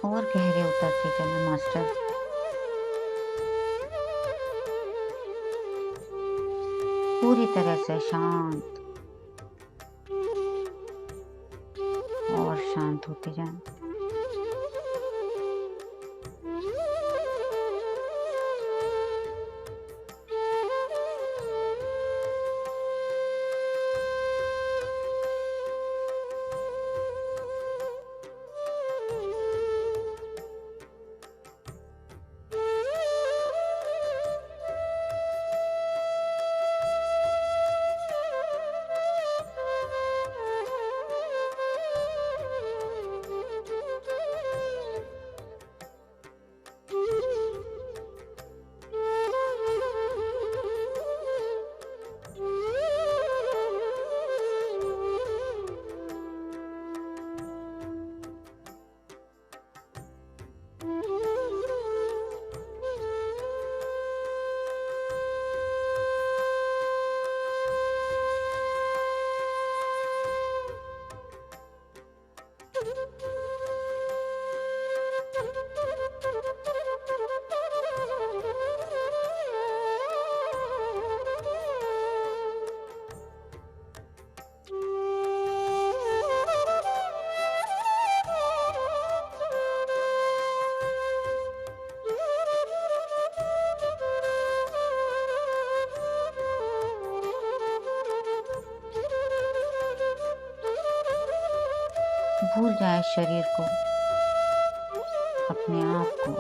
और गहरे उतरते चले मास्टर। पूरी तरह से शांत और शांत होते जाएं। भूल जाए शरीर को, अपने आप को।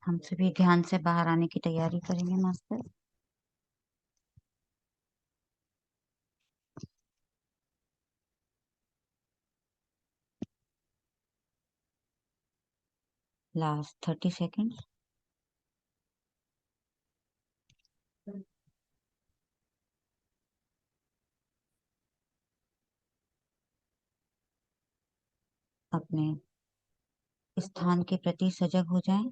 हम सभी ध्यान से बाहर आने की तैयारी करेंगे मास्टर। Last 30 seconds. अपने स्थान के प्रति सजग हो जाएं,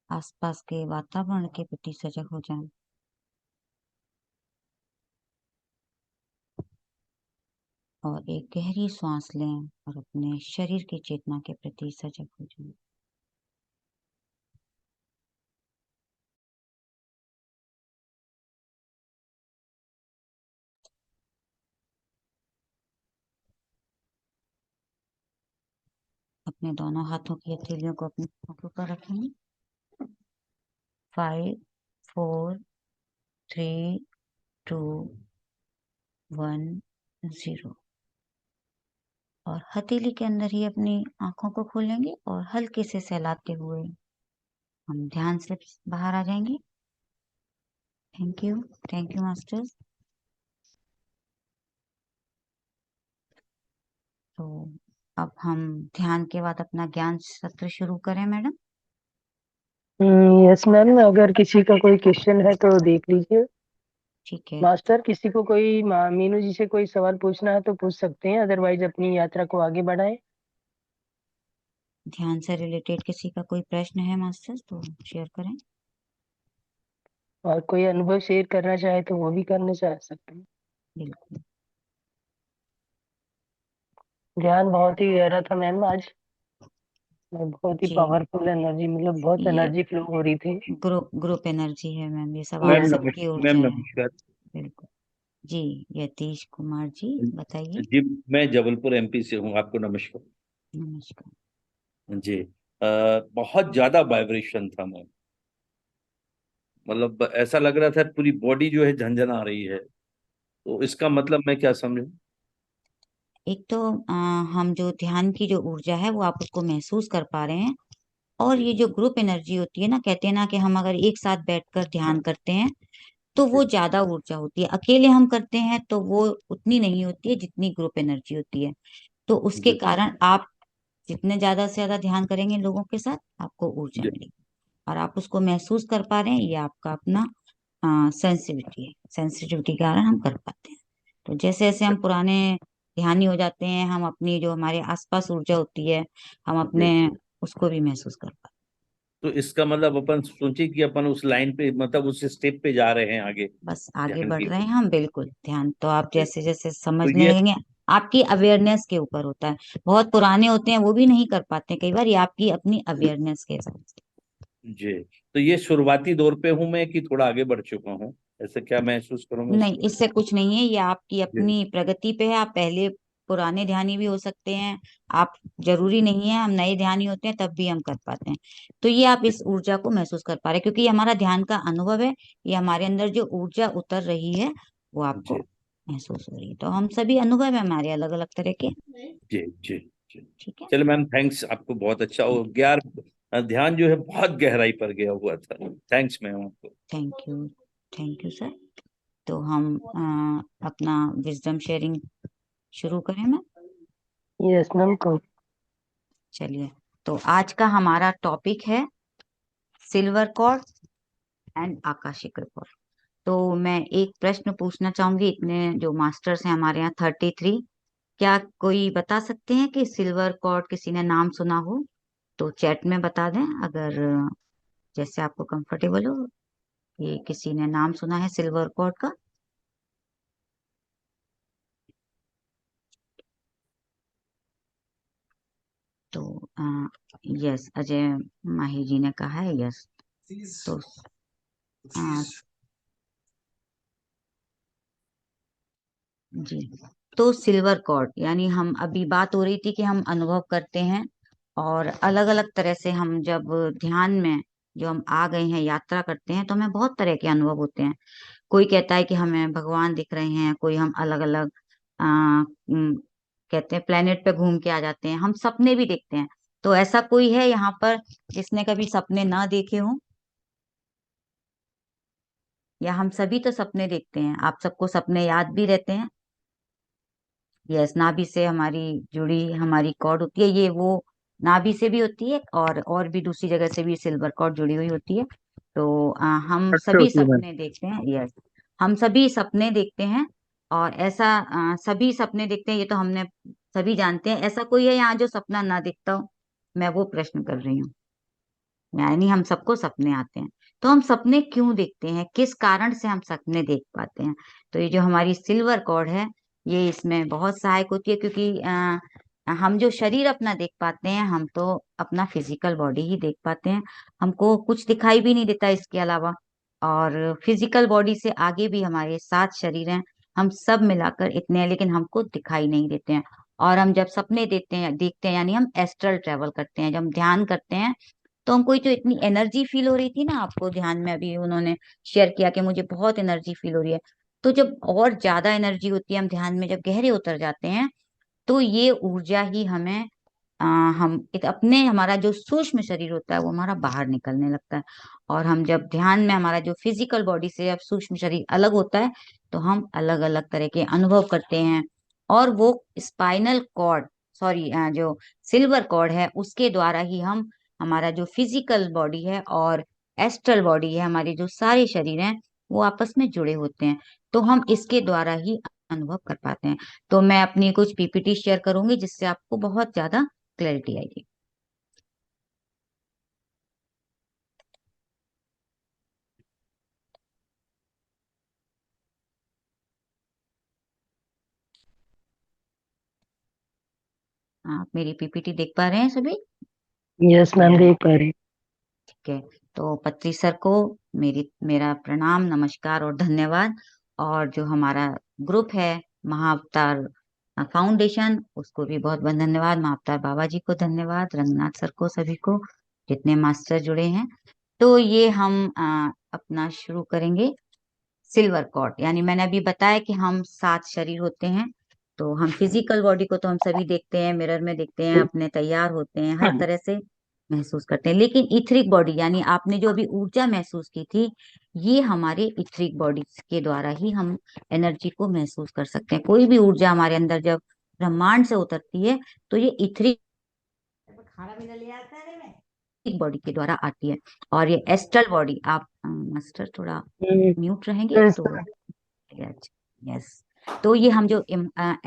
आसपास के वातावरण के प्रति सजग हो जाएं। और एक गहरी सांस लें और अपने शरीर की चेतना के प्रति सजग हो जाएं। अपने दोनों हाथों की हथेलियों को अपने आंखों पर रखेंगे। 5 4 3 2 1 0। और हथेली के अंदर ही अपनी आंखों को खोलेंगे और हल्के से सहलाते हुए हम ध्यान से बाहर आ जाएंगे। Thank you masters. तो अब हम ध्यान के बाद अपना ज्ञान सत्र शुरू करें मैडम। यस मैम, अगर किसी का कोई क्वेश्चन है तो देख लीजिए। ठीक है मास्टर, किसी को कोई मीनू जी से कोई सवाल पूछना है तो पूछ सकते हैं, अदरवाइज अपनी यात्रा को आगे बढ़ाएं। ध्यान से रिलेटेड किसी का कोई प्रश्न है मास्टर्स तो शेयर करें। और कोई अनुभव शेयर करना चाहे तो वो भी करने चाह सकते हैं। बिल्कुल। ध्यान बहुत ही गहरा था मैम आज। बहुत ही जी पावरफुल एनर्जी, मतलब बहुत ये एनर्जी फ्लो हो रही थी। ग्रुप एनर्जी है मैम, ये सब आप मैम सबकी ऊर्जा मैम है। नमस्कार बिल्कुल। जी यतीश कुमार जी बताइए। जी। मैं जबलपुर एमपी से हूँ। आपको नमस्कार नमस्कार। जी। बहुत ज्यादा वाइब्रेशन था मैम। मतलब ऐसा लग रहा था पूरी बॉडी जो है झंझना रही है। तो इसका मतलब मैं क्या समझूं? एक तो हम जो ध्यान की जो ऊर्जा है वो आप उसको महसूस कर पा रहे हैं। और जी ये जो ग्रुप एनर्जी होती है ना, कहते हैं ना कि हम अगर एक साथ बैठकर ध्यान करते हैं तो जी वो ज्यादा ऊर्जा होती है। अकेले हम करते हैं तो वो उतनी नहीं होती है जितनी ग्रुप एनर्जी होती है। तो उसके जी कारण आप जितने ज्यादा से ज्यादा ध्यान करेंगे लोगों के साथ, आपको ऊर्जा जी मिलेगी। और आप उसको महसूस कर पा रहे हैं, ये आपका अपना सेंसिटिविटी है। सेंसिटिविटी के कारण हम कर पाते हैं। तो जैसे जैसे हम पुराने ध्यानी हो जाते हैं, हम अपनी जो हमारे आसपास ऊर्जा होती है, हम जी। अपने उसको भी महसूस कर पाते तो इसका मतलब अपन सोचे कि अपन उस लाइन पे, मतलब उस स्टेप पे जा रहे हैं आगे हैं। बस आगे ध्यान बढ़ की। रहे हैं हम। बिल्कुल ध्यान तो आप जी। जैसे जैसे तो समझने ये लगेंगे, आपकी अवेयरनेस के ऊपर होता है। बहुत पुराने होते हैं वो भी नहीं कर पाते कई बार, ये आपकी अपनी अवेयरनेस के हिसाब से। जी, तो ये शुरुआती दौर पे हूँ मैं कि थोड़ा आगे बढ़ चुका हूँ? ऐसे क्या महसूस करूंगा नहीं, इसको? इससे कुछ नहीं है, ये आपकी जी अपनी प्रगति पे है। आप पहले पुराने ध्यानी भी हो सकते हैं। आप जरूरी नहीं है, हम नए ध्यानी होते हैं तब भी हम कर पाते हैं। तो ये आप जी इस ऊर्जा को महसूस कर पा रहे हैं क्योंकि ये हमारा ध्यान का अनुभव है। ये हमारे अंदर जो ऊर्जा उतर रही है वो आपको जी महसूस हो रही है। तो हम सभी अनुभव है हमारे अलग अलग तरह के। जी जी जी। ठीक है। चलो मैम, थैंक्स आपको, बहुत अच्छा। और ध्यान जो है बहुत गहराई पर गया हुआ था। थैंक्स मैम आपको। Thank you. Thank you sir. तो हम अपना विजडम शेयरिंग शुरू करें ना। Yes ma'am. चलिए, तो आज का हमारा टॉपिक है silver cord and akashic record. तो मैं एक प्रश्न पूछना चाहूंगी। इतने जो मास्टर्स हैं हमारे यहाँ 33, क्या कोई बता सकते हैं कि सिल्वर कॉर्ड किसी ने नाम सुना हो तो चैट में बता दें, अगर जैसे आपको कंफर्टेबल हो कि किसी ने नाम सुना है सिल्वर कॉर्ड का। तो यस, अजय माही जी ने कहा है यस। तो आ, जी, तो सिल्वर कॉर्ड यानी हम अभी बात हो रही थी कि हम अनुभव करते हैं और अलग अलग तरह से हम जब ध्यान में जो हम आ गए हैं यात्रा करते हैं तो हमें बहुत तरह के अनुभव होते हैं। कोई कहता है कि हमें भगवान दिख रहे हैं, कोई हम अलग अलग कहते हैं प्लेनेट पे घूम के आ जाते हैं, हम सपने भी देखते हैं। तो ऐसा कोई है यहाँ पर जिसने कभी सपने ना देखे हो? या हम सभी तो सपने देखते हैं, आप सबको सपने याद भी रहते हैं? यस, नाभि से हमारी जुड़ी हमारी कॉर्ड होती है, ये वो नाभि से भी होती है और भी दूसरी जगह से भी सिल्वर कॉर्ड जुड़ी हुई होती है। तो हम अच्छी सभी होती है मैम। सपने देखते हैं। यस, हम सभी सपने देखते हैं। और ऐसा सभी सपने देखते हैं, ये तो हमने सभी जानते हैं। ऐसा कोई है यहाँ जो सपना ना देखता हो? मैं वो प्रश्न कर रही हूँ। यानी हम सबको सपने आते हैं। तो हम सपने क्यों देखते हैं, किस कारण से हम सपने देख पाते हैं? तो ये जो हमारी सिल्वर कॉर्ड है, ये इसमें बहुत सहायक होती है, क्योंकि हम जो शरीर अपना देख पाते हैं, हम तो अपना फिजिकल बॉडी ही देख पाते हैं। हमको कुछ दिखाई भी नहीं देता इसके अलावा। और फिजिकल बॉडी से आगे भी हमारे 7 शरीर हैं, हम सब मिलाकर इतने हैं, लेकिन हमको दिखाई नहीं देते हैं। और हम जब सपने देखते हैं, यानी हम एस्ट्रल ट्रेवल करते हैं, जब हम ध्यान करते हैं, तो हमको जो इतनी एनर्जी फील हो रही थी ना, आपको ध्यान में अभी उन्होंने शेयर किया कि मुझे बहुत एनर्जी फील हो रही है। तो जब और ज्यादा एनर्जी होती है, हम ध्यान में जब गहरे उतर जाते हैं, तो ये ऊर्जा ही हमें अपने हमारा जो सूक्ष्म शरीर होता है वो हमारा बाहर निकलने लगता है। और हम जब ध्यान में हमारा जो फिजिकल बॉडी से जब सूक्ष्म शरीर अलग होता है, तो हम अलग अलग तरह के अनुभव करते हैं। और वो स्पाइनल कॉर्ड, सॉरी, जो सिल्वर कॉर्ड है, उसके द्वारा ही हम हमारा जो फिजिकल बॉडी है और एस्ट्रल बॉडी है, हमारे जो सारे शरीर हैं, वो आपस में जुड़े होते हैं। तो हम इसके द्वारा ही अनुभव कर पाते हैं। तो मैं अपनी कुछ पीपीटी शेयर करूंगी, जिससे आपको बहुत ज्यादा क्लैरिटी आएगी। आप मेरी पीपीटी देख पा रहे हैं सभी? यस मैम, देख पा रही ठीक है। तो पत्री सर को मेरा प्रणाम, नमस्कार और धन्यवाद। और जो हमारा ग्रुप है, महाअवतार फाउंडेशन, उसको भी बहुत बहुत धन्यवाद। महाअवतार बाबा जी को धन्यवाद, रंगनाथ सर को, सभी को जितने मास्टर जुड़े हैं। तो ये हम अपना शुरू करेंगे। सिल्वर कॉर्ड, यानी मैंने अभी बताया कि हम 7 शरीर होते हैं। तो हम फिजिकल बॉडी को तो हम सभी देखते हैं, मिरर में देखते हैं, अपने तैयार होते हैं, हर तरह से महसूस करते हैं। लेकिन इथरिक बॉडी, यानी आपने जो अभी ऊर्जा महसूस की थी, ये हमारे इथरिक बॉडी के द्वारा ही हम एनर्जी को महसूस कर सकते हैं। कोई भी ऊर्जा हमारे अंदर जब ब्रह्मांड से उतरती है, तो ये इथरिक खाना भी ले आता है में बॉडी के द्वारा आती है। और ये एस्ट्रल बॉडी, आप मास्टर थोड़ा हूँ। म्यूट रहेंगे यस तो। यस। तो ये हम जो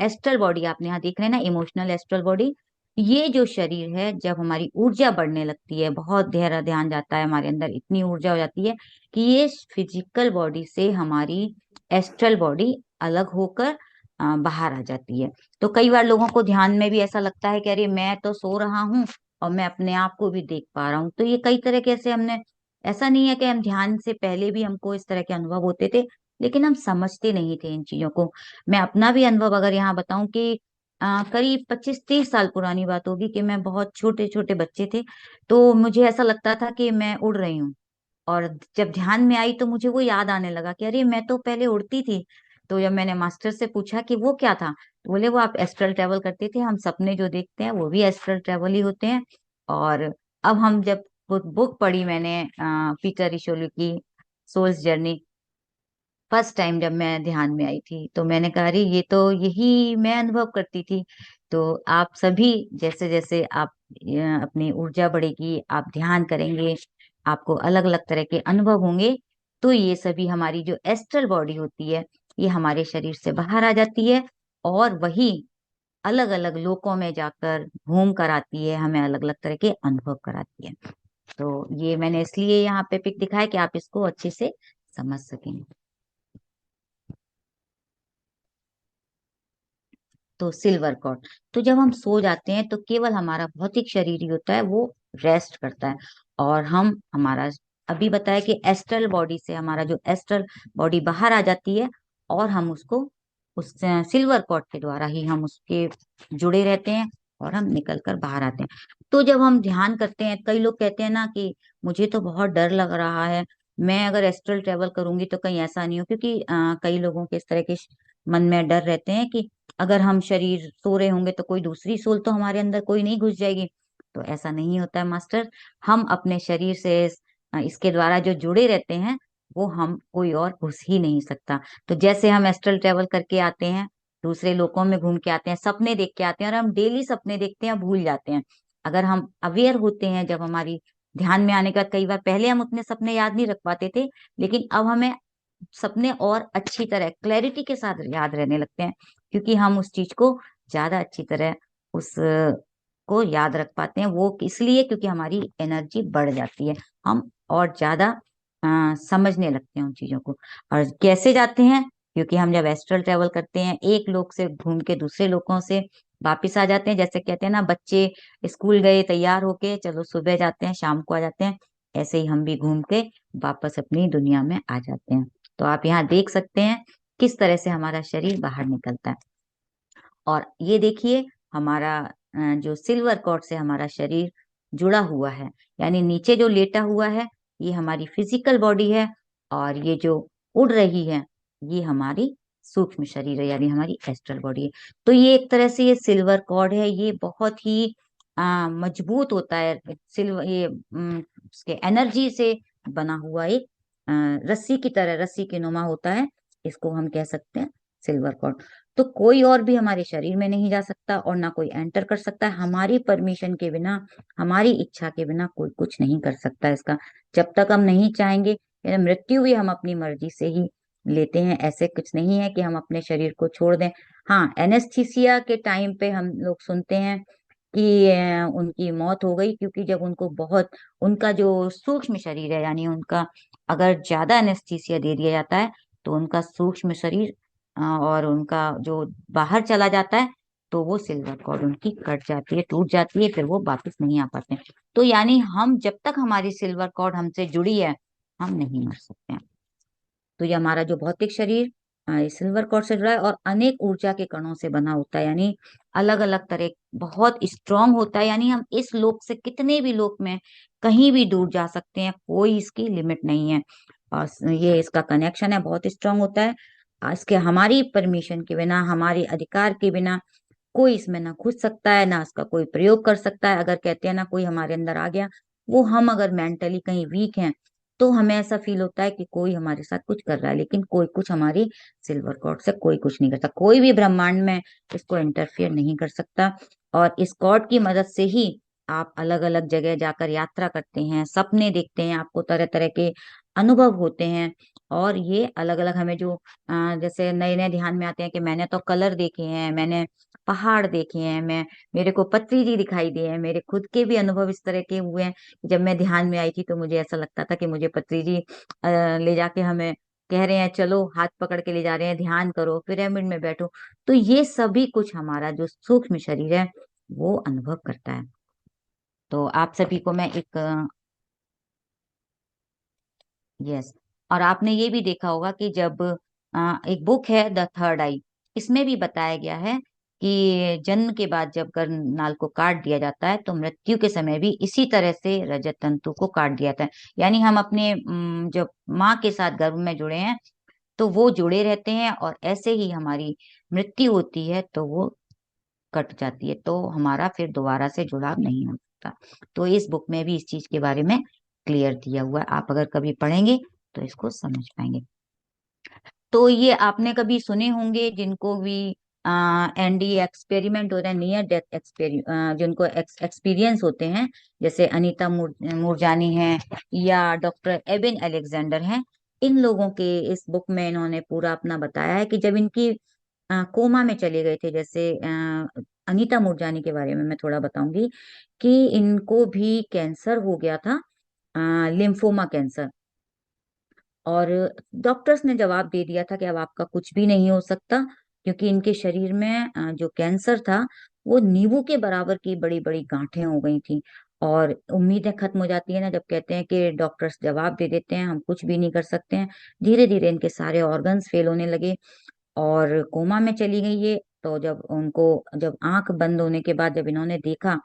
एस्ट्रल बॉडी आपने यहाँ देख रहे हैं ना, इमोशनल एस्ट्रल बॉडी, ये जो शरीर है, जब हमारी ऊर्जा बढ़ने लगती है, बहुत गहरा ध्यान जाता है हमारे अंदर, इतनी ऊर्जा हो जाती है कि ये फिजिकल बॉडी से हमारी एस्ट्रल बॉडी अलग होकर बाहर आ जाती है। तो कई बार लोगों को ध्यान में भी ऐसा लगता है कि अरे मैं तो सो रहा हूँ और मैं अपने आप को भी देख पा रहा हूँ। तो ये कई तरह के ऐसे हमने, ऐसा नहीं है कि हम ध्यान से पहले भी हमको इस तरह के अनुभव होते थे, लेकिन हम समझते नहीं थे इन चीजों को। मैं अपना भी अनुभव अगर यहाँ बताऊं कि करीब 25-30 साल पुरानी बात होगी, कि मैं बहुत छोटे छोटे बच्चे थे, तो मुझे ऐसा लगता था कि मैं उड़ रही हूँ। और जब ध्यान में आई तो मुझे वो याद आने लगा कि अरे मैं तो पहले उड़ती थी। तो जब मैंने मास्टर से पूछा कि वो क्या था, तो बोले वो आप एस्ट्रल ट्रेवल करते थे, हम सपने जो देखते हैं वो भी एस्ट्रल ट्रेवल ही होते हैं। और अब हम जब बुक पढ़ी मैंने, पीटर रिशोलू की सोल्स जर्नी, फर्स्ट टाइम जब मैं ध्यान में आई थी, तो मैंने कहा अरे ये तो यही मैं अनुभव करती थी। तो आप सभी जैसे जैसे आप अपनी ऊर्जा बढ़ेगी, आप ध्यान करेंगे, आपको अलग अलग तरह के अनुभव होंगे, तो ये सभी हमारी जो एस्ट्रल बॉडी होती है, ये हमारे शरीर से बाहर आ जाती है। और वही अलग अलग लोकों में जाकर घूम कर आती है, हमें अलग अलग तरह के अनुभव कराती है। तो ये मैंने इसलिए यहाँ पे पिक दिखाया कि आप इसको अच्छे से समझ सकें। तो सिल्वर कॉर्ड, तो जब हम सो जाते हैं, तो केवल हमारा भौतिक शरीर ही होता है वो रेस्ट करता है। और हम हमारा अभी बताया कि एस्ट्रल बॉडी से हमारा जो एस्ट्रल बॉडी बाहर आ जाती है, और हम उसको उस सिल्वर कॉर्ड के द्वारा ही हम उसके जुड़े रहते हैं, और हम निकल कर बाहर आते हैं। तो जब हम ध्यान करते हैं, कई लोग कहते हैं ना कि मुझे तो बहुत डर लग रहा है, मैं अगर एस्ट्रल ट्रेवल करूंगी तो कहीं ऐसा नहीं हो, क्योंकि कई लोगों के इस तरह के मन में डर रहते हैं कि अगर हम शरीर सो रहे होंगे तो कोई दूसरी सोल तो हमारे अंदर कोई नहीं घुस जाएगी। तो ऐसा नहीं होता है मास्टर। हम अपने शरीर से इसके द्वारा जो जुड़े रहते हैं वो हम कोई और घुस ही नहीं सकता। तो जैसे हम एस्ट्रल ट्रेवल करके आते हैं, दूसरे लोकों में घूम के आते हैं, सपने देख के आते हैं, और हम डेली सपने देखते हैं, भूल जाते हैं। अगर हम अवेयर होते हैं, जब हमारी ध्यान में आने के बाद, कई बार पहले हम उतने सपने याद नहीं रख पाते थे, लेकिन अब हमें सपने और अच्छी तरह क्लैरिटी के साथ याद रहने लगते हैं, क्योंकि हम उस चीज को ज्यादा अच्छी तरह उस को याद रख पाते हैं। वो इसलिए क्योंकि हमारी एनर्जी बढ़ जाती है, हम और ज्यादा समझने लगते हैं उन चीजों को। और कैसे जाते हैं? क्योंकि हम जब एस्ट्रल ट्रेवल करते हैं, एक लोक से घूम के दूसरे लोकों से वापिस आ जाते हैं। जैसे कहते हैं ना, बच्चे स्कूल गए तैयार होके, चलो सुबह जाते हैं शाम को आ जाते हैं, ऐसे ही हम भी घूम के वापस अपनी दुनिया में आ जाते हैं। तो आप यहाँ देख सकते हैं किस तरह से हमारा शरीर बाहर निकलता है। और ये देखिए, हमारा जो सिल्वर कॉर्ड से हमारा शरीर जुड़ा हुआ है, यानी नीचे जो लेटा हुआ है ये हमारी फिजिकल बॉडी है, और ये जो उड़ रही है ये हमारी सूक्ष्म शरीर है, यानी हमारी एस्ट्रल बॉडी है। तो ये एक तरह से ये सिल्वर कॉर्ड है, ये बहुत ही मजबूत होता है। सिल्वर ये उसके एनर्जी से बना हुआ एक रस्सी की तरह, रस्सी के नुमा होता है, इसको हम कह सकते हैं सिल्वर कॉर्ड। तो कोई और भी हमारे शरीर में नहीं जा सकता, और ना कोई एंटर कर सकता है हमारी परमिशन के बिना, हमारी इच्छा के बिना कोई कुछ नहीं कर सकता इसका, जब तक हम नहीं चाहेंगे। यानी मृत्यु भी हम अपनी मर्जी से ही लेते हैं, ऐसे कुछ नहीं है कि हम अपने शरीर को छोड़ दें। हाँ, एनेस्थीसिया के टाइम पे हम लोग सुनते हैं कि उनकी मौत हो गई, क्योंकि जब उनको बहुत, उनका जो सूक्ष्म शरीर है, यानी उनका अगर ज्यादा एनेस्थीसिया दे दिया जाता है तो उनका सूक्ष्म शरीर और उनका जो बाहर चला जाता है, तो वो सिल्वर कॉर्ड उनकी कट जाती है, टूट जाती है, फिर वो वापस नहीं आ पाते हैं। तो यानी हम जब तक हमारी सिल्वर कॉर्ड हमसे जुड़ी है, हम नहीं मर सकते हैं। तो ये हमारा जो भौतिक शरीर सिल्वर कॉर्ड से जुड़ा है, और अनेक ऊर्जा के कणों से बना होता है, यानी अलग अलग तरह, बहुत स्ट्रांग होता है। यानी हम इस लोक से कितने भी लोक में कहीं भी दूर जा सकते हैं, कोई इसकी लिमिट नहीं है। और ये इसका कनेक्शन है, बहुत स्ट्रांग होता है। इसके हमारी परमिशन के बिना, हमारे अधिकार के बिना कोई इसमें ना घुस सकता है, ना इसका कोई प्रयोग कर सकता है। अगर कहते हैं ना, कोई हमारे अंदर आ गया, वो हम अगर मेंटली कहीं वीक हैं तो हमें ऐसा फील होता है कि कोई हमारे साथ कुछ कर रहा है, लेकिन कोई कुछ हमारी सिल्वर कॉर्ड से कोई कुछ नहीं कर सकता, कोई भी ब्रह्मांड में इसको इंटरफियर नहीं कर सकता। और इस कॉर्ड की मदद से ही आप अलग अलग जगह जाकर यात्रा करते हैं, सपने देखते हैं, आपको तरह तरह के अनुभव होते हैं। और ये अलग अलग हमें जो जैसे नए नए ध्यान में आते हैं कि मैंने तो कलर देखे हैं, मैंने पहाड़ देखे हैं, मेरे को पत्री जी दिखाई दी है, मेरे खुद के भी अनुभव इस तरह के हुए हैं। जब मैं ध्यान में आई थी तो मुझे ऐसा लगता था कि मुझे पत्री जी ले जाके हमें कह रहे हैं, चलो हाथ पकड़ के ले जा रहे हैं, ध्यान करो, पिरामिड में बैठो। तो ये सभी कुछ हमारा जो सूक्ष्म शरीर है वो अनुभव करता है। तो आप सभी को मैं एक यस, और आपने ये भी देखा होगा कि जब एक बुक है द थर्ड आई, इसमें भी बताया गया है कि जन्म के बाद जब गर्भनाल को काट दिया जाता है तो मृत्यु के समय भी इसी तरह से रजत तंतु को काट दिया जाता है। यानी हम अपने जब माँ के साथ गर्भ में जुड़े हैं तो वो जुड़े रहते हैं, और ऐसे ही हमारी मृत्यु होती है तो वो कट जाती है, तो हमारा फिर दोबारा से जुड़ाव नहीं हो सकता। तो इस बुक में भी इस चीज के बारे में क्लियर दिया हुआ है, आप अगर कभी पढ़ेंगे तो इसको समझ पाएंगे। तो ये आपने कभी सुने होंगे, जिनको भी एनडी एक्सपेरिमेंट हो रहा है, नियर डेथ एक्सपेरिमेंट, जिनको एक्सपीरियंस होते हैं, जैसे अनीता मूरजानी हैं या डॉक्टर एबिन अलेक्जेंडर हैं, इन लोगों के इस बुक में इन्होंने पूरा अपना बताया है कि जब इनकी कोमा में चले गए थे। जैसे अनीता मूरजानी के बारे में मैं थोड़ा बताऊंगी कि इनको भी कैंसर हो गया था, लिम्फोमा कैंसर। और डॉक्टर्स ने जवाब दे दिया था कि अब आपका कुछ भी नहीं हो सकता, क्योंकि इनके शरीर में जो कैंसर था वो नींबू के बराबर की बड़ी बड़ी गांठें हो गई थी। और उम्मीदें खत्म हो जाती है ना, जब कहते हैं कि डॉक्टर्स जवाब दे देते हैं हम कुछ भी नहीं कर सकते हैं। धीरे धीरे इनके सारे ऑर्गन्स फेल होने लगे और कोमा में चली गई ये। तो जब आंख बंद होने के बाद जब इन्होंने देखा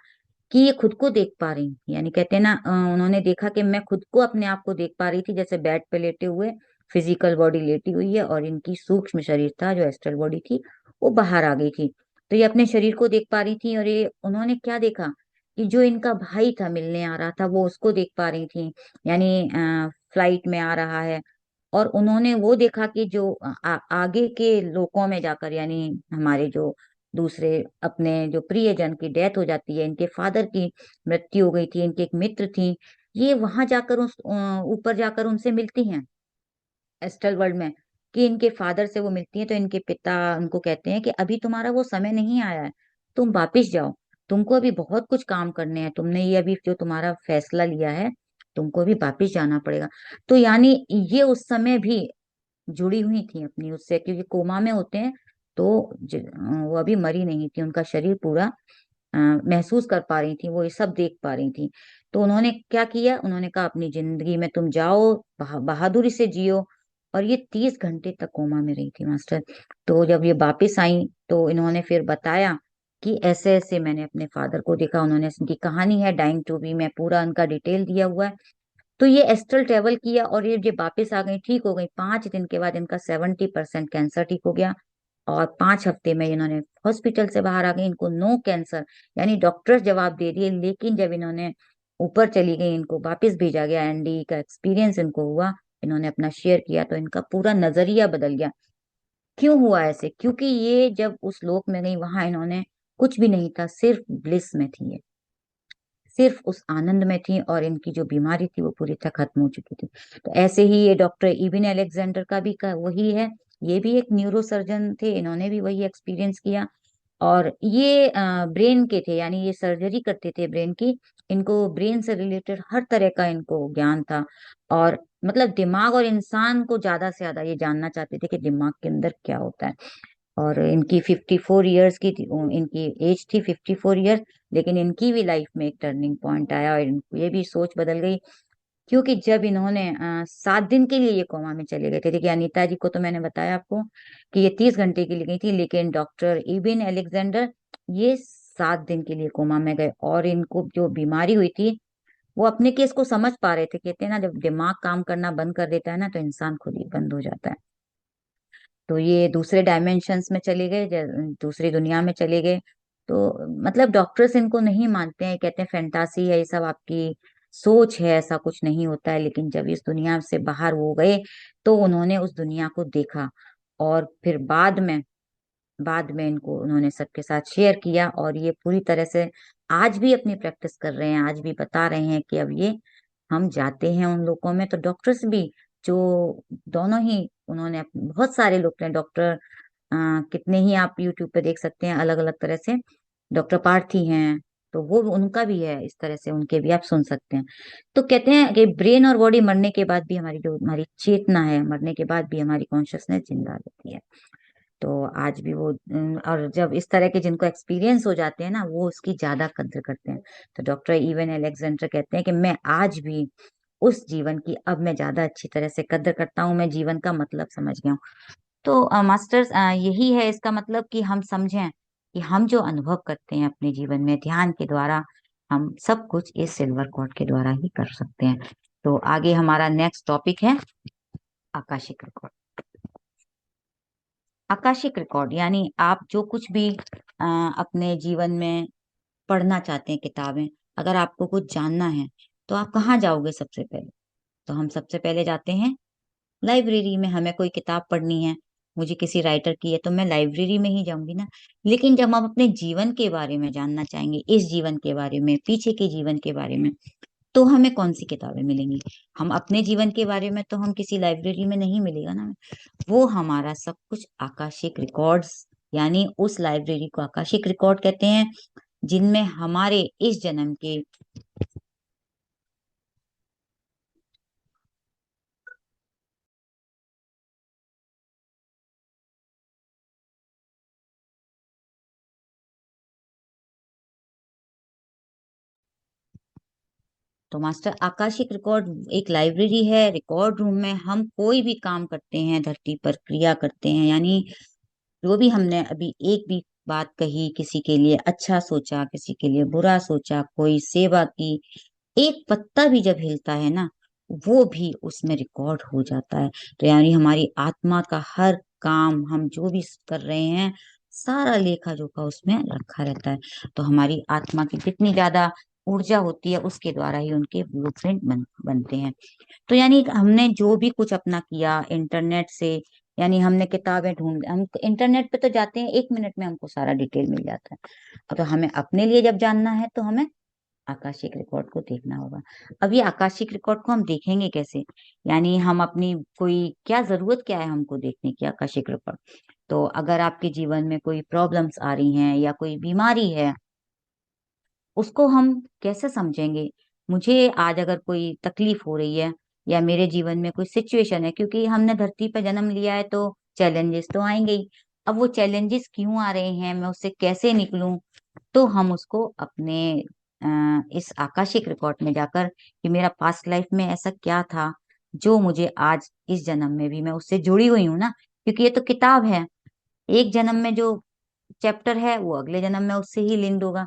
कि ये खुद को देख पा रही, यानी कहते हैं ना, उन्होंने देखा कि मैं खुद को, अपने आप को देख पा रही थी, जैसे बेड पे लेटे हुए फिजिकल बॉडी लेटी हुई है, और इनकी सूक्ष्म शरीर था जो एस्ट्रल बॉडी थी वो बाहर आ गई थी। तो ये अपने शरीर को देख पा रही थी, और ये उन्होंने क्या देखा कि जो इनका भाई था मिलने आ रहा था वो उसको देख पा रही थी, यानी फ्लाइट में आ रहा है। और उन्होंने वो देखा कि जो आगे के लोकों में जाकर, यानी हमारे जो दूसरे अपने जो प्रियजन की डेथ हो जाती है, इनके फादर की मृत्यु हो गई थी, इनके एक मित्र थी, ये वहां जाकर उस ऊपर जाकर उनसे मिलती हैं एस्ट्रल वर्ल्ड में, कि इनके फादर से वो मिलती हैं। तो इनके पिता उनको कहते हैं कि अभी तुम्हारा वो समय नहीं आया है, तुम वापिस जाओ, तुमको अभी बहुत कुछ काम करने हैं, तुमने ये अभी जो तुम्हारा फैसला लिया है तुमको अभी वापिस जाना पड़ेगा। तो यानी ये उस समय भी जुड़ी हुई थी अपनी उससे, क्योंकि कोमा में होते हैं तो वो अभी मरी नहीं थी, उनका शरीर पूरा महसूस कर पा रही थी, वो ये सब देख पा रही थी। तो उन्होंने क्या किया, उन्होंने कहा अपनी जिंदगी में तुम जाओ, बहादुरी से जियो। और ये 30 घंटे तक कोमा में रही थी मास्टर। तो जब ये वापिस आई तो इन्होंने फिर बताया कि ऐसे ऐसे मैंने अपने फादर को देखा, उन्होंने उनकी कहानी है डाइंग टू बी में पूरा उनका डिटेल दिया हुआ है। तो ये एस्ट्रल ट्रेवल किया और ये वापस आ गई, ठीक हो गई। 5 दिन के बाद इनका 70% कैंसर ठीक हो गया, और 5 हफ्ते में इन्होंने हॉस्पिटल से बाहर आ गई, इनको नो कैंसर, यानी डॉक्टर्स जवाब दे दिए। लेकिन जब इन्होंने ऊपर चली गई, इनको वापस भेजा गया, एनडी का एक्सपीरियंस इनको हुआ, इन्होंने अपना शेयर किया, तो इनका पूरा नजरिया बदल गया। क्यों हुआ ऐसे? क्योंकि ये जब उस लोक में गई, वहां इन्होंने कुछ भी नहीं था, सिर्फ ब्लिस में थी, ये सिर्फ उस आनंद में थी, और इनकी जो बीमारी थी वो पूरी तरह खत्म हो चुकी थी। तो ऐसे ही ये डॉक्टर इबिन अलेक्जेंडर का भी वही है, ये भी एक न्यूरो सर्जन थे, इन्होंने भी वही एक्सपीरियंस किया। और ये ब्रेन के थे, यानी ये सर्जरी करते थे ब्रेन की, इनको ब्रेन से रिलेटेड हर तरह का इनको ज्ञान था। और मतलब दिमाग और इंसान को ज्यादा से ज्यादा ये जानना चाहते थे कि दिमाग के अंदर क्या होता है। और इनकी 54 ईयर्स की इनकी एज थी 54 ईयर। लेकिन इनकी भी लाइफ में एक टर्निंग पॉइंट आया, और इनको ये भी सोच बदल गई। क्योंकि जब इन्होंने 7 दिन के लिए ये कोमा में चले गए थे, देखिए अनीता जी को तो मैंने बताया आपको कि ये 30 घंटे के लिए गई थी, लेकिन डॉक्टर इबिन अलेक्जेंडर ये 7 दिन के लिए कोमा में गए। और इनको जो बीमारी हुई थी वो अपने केस को समझ पा रहे थे। कहते हैं ना, जब दिमाग काम करना बंद कर देता है ना, तो इंसान खुद ही बंद हो जाता है। तो ये दूसरे डायमेंशंस में चले गए, दूसरी दुनिया में चले गए। तो मतलब डॉक्टर्स इनको नहीं मानते हैं, कहते हैं फैंटासी है, ये सब आपकी सोच है, ऐसा कुछ नहीं होता है। लेकिन जब इस दुनिया से बाहर वो गए तो उन्होंने उस दुनिया को देखा, और फिर बाद में इनको उन्होंने सबके साथ शेयर किया, और ये पूरी तरह से आज भी अपनी प्रैक्टिस कर रहे हैं, आज भी बता रहे हैं कि अब ये हम जाते हैं उन लोगों में। तो डॉक्टर्स भी जो दोनों ही, उन्होंने बहुत सारे लोग हैं डॉक्टर, कितने ही आप यूट्यूब पे देख सकते हैं अलग अलग तरह से। डॉक्टर पार्थी हैं, तो वो उनका भी है इस तरह से, उनके भी आप सुन सकते हैं। तो कहते हैं कि ब्रेन और बॉडी मरने के बाद भी, हमारी जो हमारी चेतना है, मरने के बाद भी हमारी कॉन्शियसनेस जिंदा रहती है। तो आज भी वो और जब इस तरह के जिनको एक्सपीरियंस हो जाते हैं ना, वो उसकी ज्यादा कद्र करते हैं। तो डॉक्टर इवन अलेक्जेंडर कहते हैं कि मैं आज भी उस जीवन की अब मैं ज्यादा अच्छी तरह से कद्र करता हूँ, मैं जीवन का मतलब समझ गया हूँ। तो मास्टर्स, यही है इसका मतलब, कि हम समझें कि हम जो अनुभव करते हैं अपने जीवन में ध्यान के द्वारा, हम सब कुछ इस सिल्वर कॉर्ड के द्वारा ही कर सकते हैं। तो आगे हमारा नेक्स्ट टॉपिक है आकाशिक रिकॉर्ड। आकाशिक रिकॉर्ड यानी आप जो कुछ भी अपने जीवन में पढ़ना चाहते हैं किताबें, अगर आपको कुछ जानना है तो आप कहाँ जाओगे सबसे पहले? तो हम सबसे पहले जाते हैं लाइब्रेरी में। हमें कोई किताब पढ़नी है, मुझे किसी राइटर की है, तो मैं लाइब्रेरी में ही जाऊंगी ना। लेकिन जब हम अपने जीवन के बारे में जानना चाहेंगे, इस जीवन के बारे में, पीछे के जीवन के बारे में, तो हमें कौन सी किताबें मिलेंगी? हम अपने जीवन के बारे में तो हम किसी लाइब्रेरी में नहीं मिलेगा ना। वो हमारा सब कुछ आकाशिक रिकॉर्ड्स, यानी उस लाइब्रेरी को आकाशिक रिकॉर्ड कहते हैं, जिनमें हमारे इस जन्म के तो मास्टर, आकाशिक रिकॉर्ड एक लाइब्रेरी है, रिकॉर्ड रूम में हम कोई भी काम करते हैं, धरती पर क्रिया करते हैं, यानी जो भी हमने अभी एक भी बात कही, किसी के लिए अच्छा सोचा, किसी के लिए बुरा सोचा, कोई सेवा की, एक पत्ता भी जब हिलता है ना, वो भी उसमें रिकॉर्ड हो जाता है। तो यानी हमारी आत्मा का हर काम, हम जो भी कर रहे हैं, सारा लेखा जोखा उसमें रखा रहता है। तो हमारी आत्मा की जितनी ज्यादा ऊर्जा होती है उसके द्वारा ही उनके ब्लूप्रिंट बनते हैं। तो यानी हमने जो भी कुछ अपना किया इंटरनेट से, यानी हमने किताबें ढूंढ, हम इंटरनेट पे तो जाते हैं 1 मिनट में हमको सारा डिटेल मिल जाता है। तो हमें अपने लिए जब जानना है तो हमें आकाशिक रिकॉर्ड को देखना होगा। अब ये आकाशिक रिकॉर्ड को हम देखेंगे कैसे, यानी हम अपनी कोई क्या जरूरत क्या है हमको देखने की आकाशिक रिकॉर्ड। तो अगर आपके जीवन में कोई प्रॉब्लम्स आ रही हैं या कोई बीमारी है, उसको हम कैसे समझेंगे। मुझे आज अगर कोई तकलीफ हो रही है या मेरे जीवन में कोई सिचुएशन है, क्योंकि हमने धरती पर जन्म लिया है तो चैलेंजेस तो आएंगे ही। अब वो चैलेंजेस क्यों आ रहे हैं, मैं उससे कैसे निकलूं, तो हम उसको अपने इस आकाशिक रिकॉर्ड में जाकर कि मेरा पास्ट लाइफ में ऐसा क्या था जो मुझे आज इस जन्म में भी मैं उससे जुड़ी हुई हूं ना, क्योंकि ये तो किताब है। एक जन्म में जो चैप्टर है वो अगले जन्म में उससे ही लिंक होगा।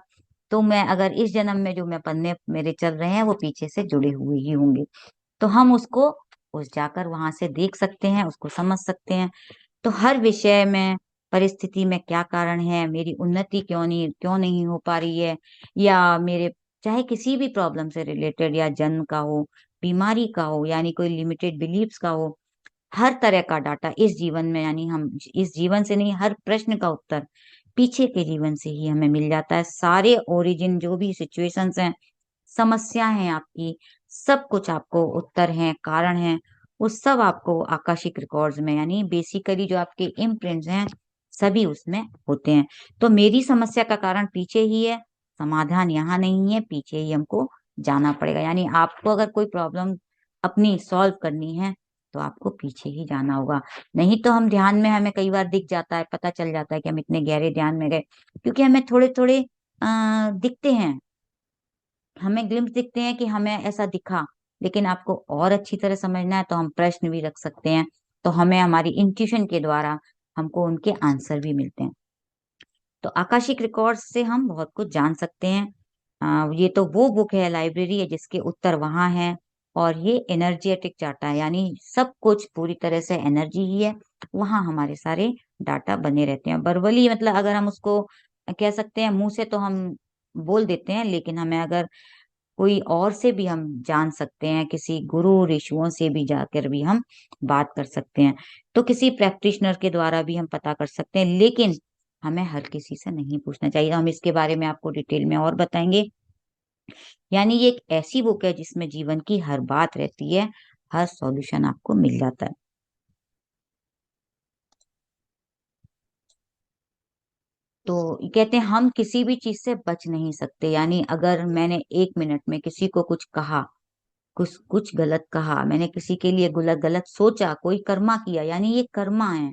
तो मैं अगर इस जन्म में जो मैं पन्ने मेरे चल रहे हैं वो पीछे से जुड़े हुए ही होंगे, तो हम उसको उस जाकर वहां से देख सकते हैं, उसको समझ सकते हैं। तो हर विषय में, परिस्थिति में क्या कारण है, मेरी उन्नति क्यों नहीं हो पा रही है, या मेरे चाहे किसी भी प्रॉब्लम से रिलेटेड, या जन्म का हो, बीमारी का हो, यानी कोई लिमिटेड बिलीव्स का हो, हर तरह का डाटा इस जीवन में, यानी हम इस जीवन से नहीं, हर प्रश्न का उत्तर पीछे के जीवन से ही हमें मिल जाता है। सारे ओरिजिन, जो भी सिचुएशंस हैं, समस्या हैं आपकी, सब कुछ आपको उत्तर हैं, कारण हैं, वो सब आपको आकाशिक रिकॉर्ड्स में, यानी बेसिकली जो आपके इम्प्रिंट्स हैं सभी उसमें होते हैं। तो मेरी समस्या का कारण पीछे ही है, समाधान यहाँ नहीं है, पीछे ही हमको जाना पड़ेगा। यानी आपको अगर कोई प्रॉब्लम अपनी सॉल्व करनी है तो आपको पीछे ही जाना होगा। नहीं तो हम ध्यान में, हमें कई बार दिख जाता है, पता चल जाता है कि हम इतने गहरे ध्यान में गए, क्योंकि हमें थोड़े थोड़े दिखते हैं, हमें ग्लिम्स दिखते हैं कि हमें ऐसा दिखा। लेकिन आपको और अच्छी तरह समझना है तो हम प्रश्न भी रख सकते हैं, तो हमें हमारी इंट्यूशन के द्वारा हमको उनके आंसर भी मिलते हैं। तो आकाशिक रिकॉर्ड से हम बहुत कुछ जान सकते हैं। ये तो वो बुक है, लाइब्रेरी है जिसके उत्तर वहां है। और ये एनर्जेटिक डाटा है, यानी सब कुछ पूरी तरह से एनर्जी ही है, वहां हमारे सारे डाटा बने रहते हैं। वर्बली मतलब अगर हम उसको कह सकते हैं, मुंह से तो हम बोल देते हैं, लेकिन हमें अगर कोई और से भी हम जान सकते हैं, किसी गुरु ऋषियों से भी जाकर भी हम बात कर सकते हैं, तो किसी प्रैक्टिशनर के द्वारा भी हम पता कर सकते हैं। लेकिन हमें हर किसी से नहीं पूछना चाहिए। हम इसके बारे में आपको डिटेल में और बताएंगे। यानी ये एक ऐसी बुक है जिसमें जीवन की हर बात रहती है, हर सॉल्यूशन आपको मिल जाता है। तो कहते हैं हम किसी भी चीज से बच नहीं सकते, यानी अगर मैंने 1 मिनट में किसी को कुछ कहा, कुछ कुछ गलत कहा, मैंने किसी के लिए गलत गलत सोचा, कोई कर्मा किया, यानी ये कर्मा है,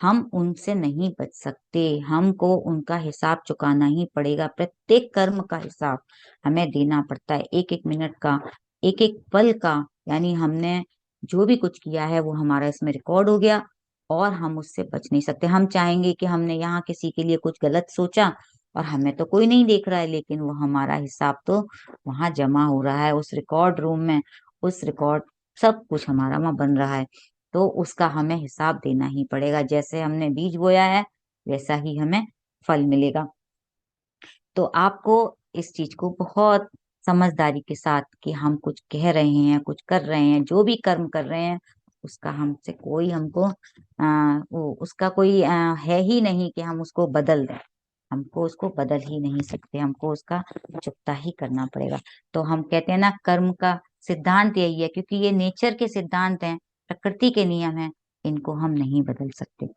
हम उनसे नहीं बच सकते। हमको उनका हिसाब चुकाना ही पड़ेगा, प्रत्येक कर्म का हिसाब हमें देना पड़ता है, एक एक मिनट का, एक एक पल का। यानी हमने जो भी कुछ किया है वो हमारा इसमें रिकॉर्ड हो गया, और हम उससे बच नहीं सकते। हम चाहेंगे कि हमने यहाँ किसी के लिए कुछ गलत सोचा और हमें तो कोई नहीं देख रहा है, लेकिन वो हमारा हिसाब तो वहां जमा हो रहा है उस रिकॉर्ड रूम में, उस रिकॉर्ड, सब कुछ हमारा वहां बन रहा है। तो उसका हमें हिसाब देना ही पड़ेगा। जैसे हमने बीज बोया है वैसा ही हमें फल मिलेगा। तो आपको इस चीज को बहुत समझदारी के साथ, कि हम कुछ कह रहे हैं, कुछ कर रहे हैं, जो भी कर्म कर रहे हैं, उसका हमसे कोई हमको वो उसका कोई है ही नहीं कि हम उसको बदल दें। हमको उसको बदल ही नहीं सकते, हमको उसका चुकता ही करना पड़ेगा। तो हम कहते हैं ना, कर्म का सिद्धांत यही है, क्योंकि ये नेचर के सिद्धांत हैं, प्रकृति के नियम हैं, इनको हम नहीं बदल सकते।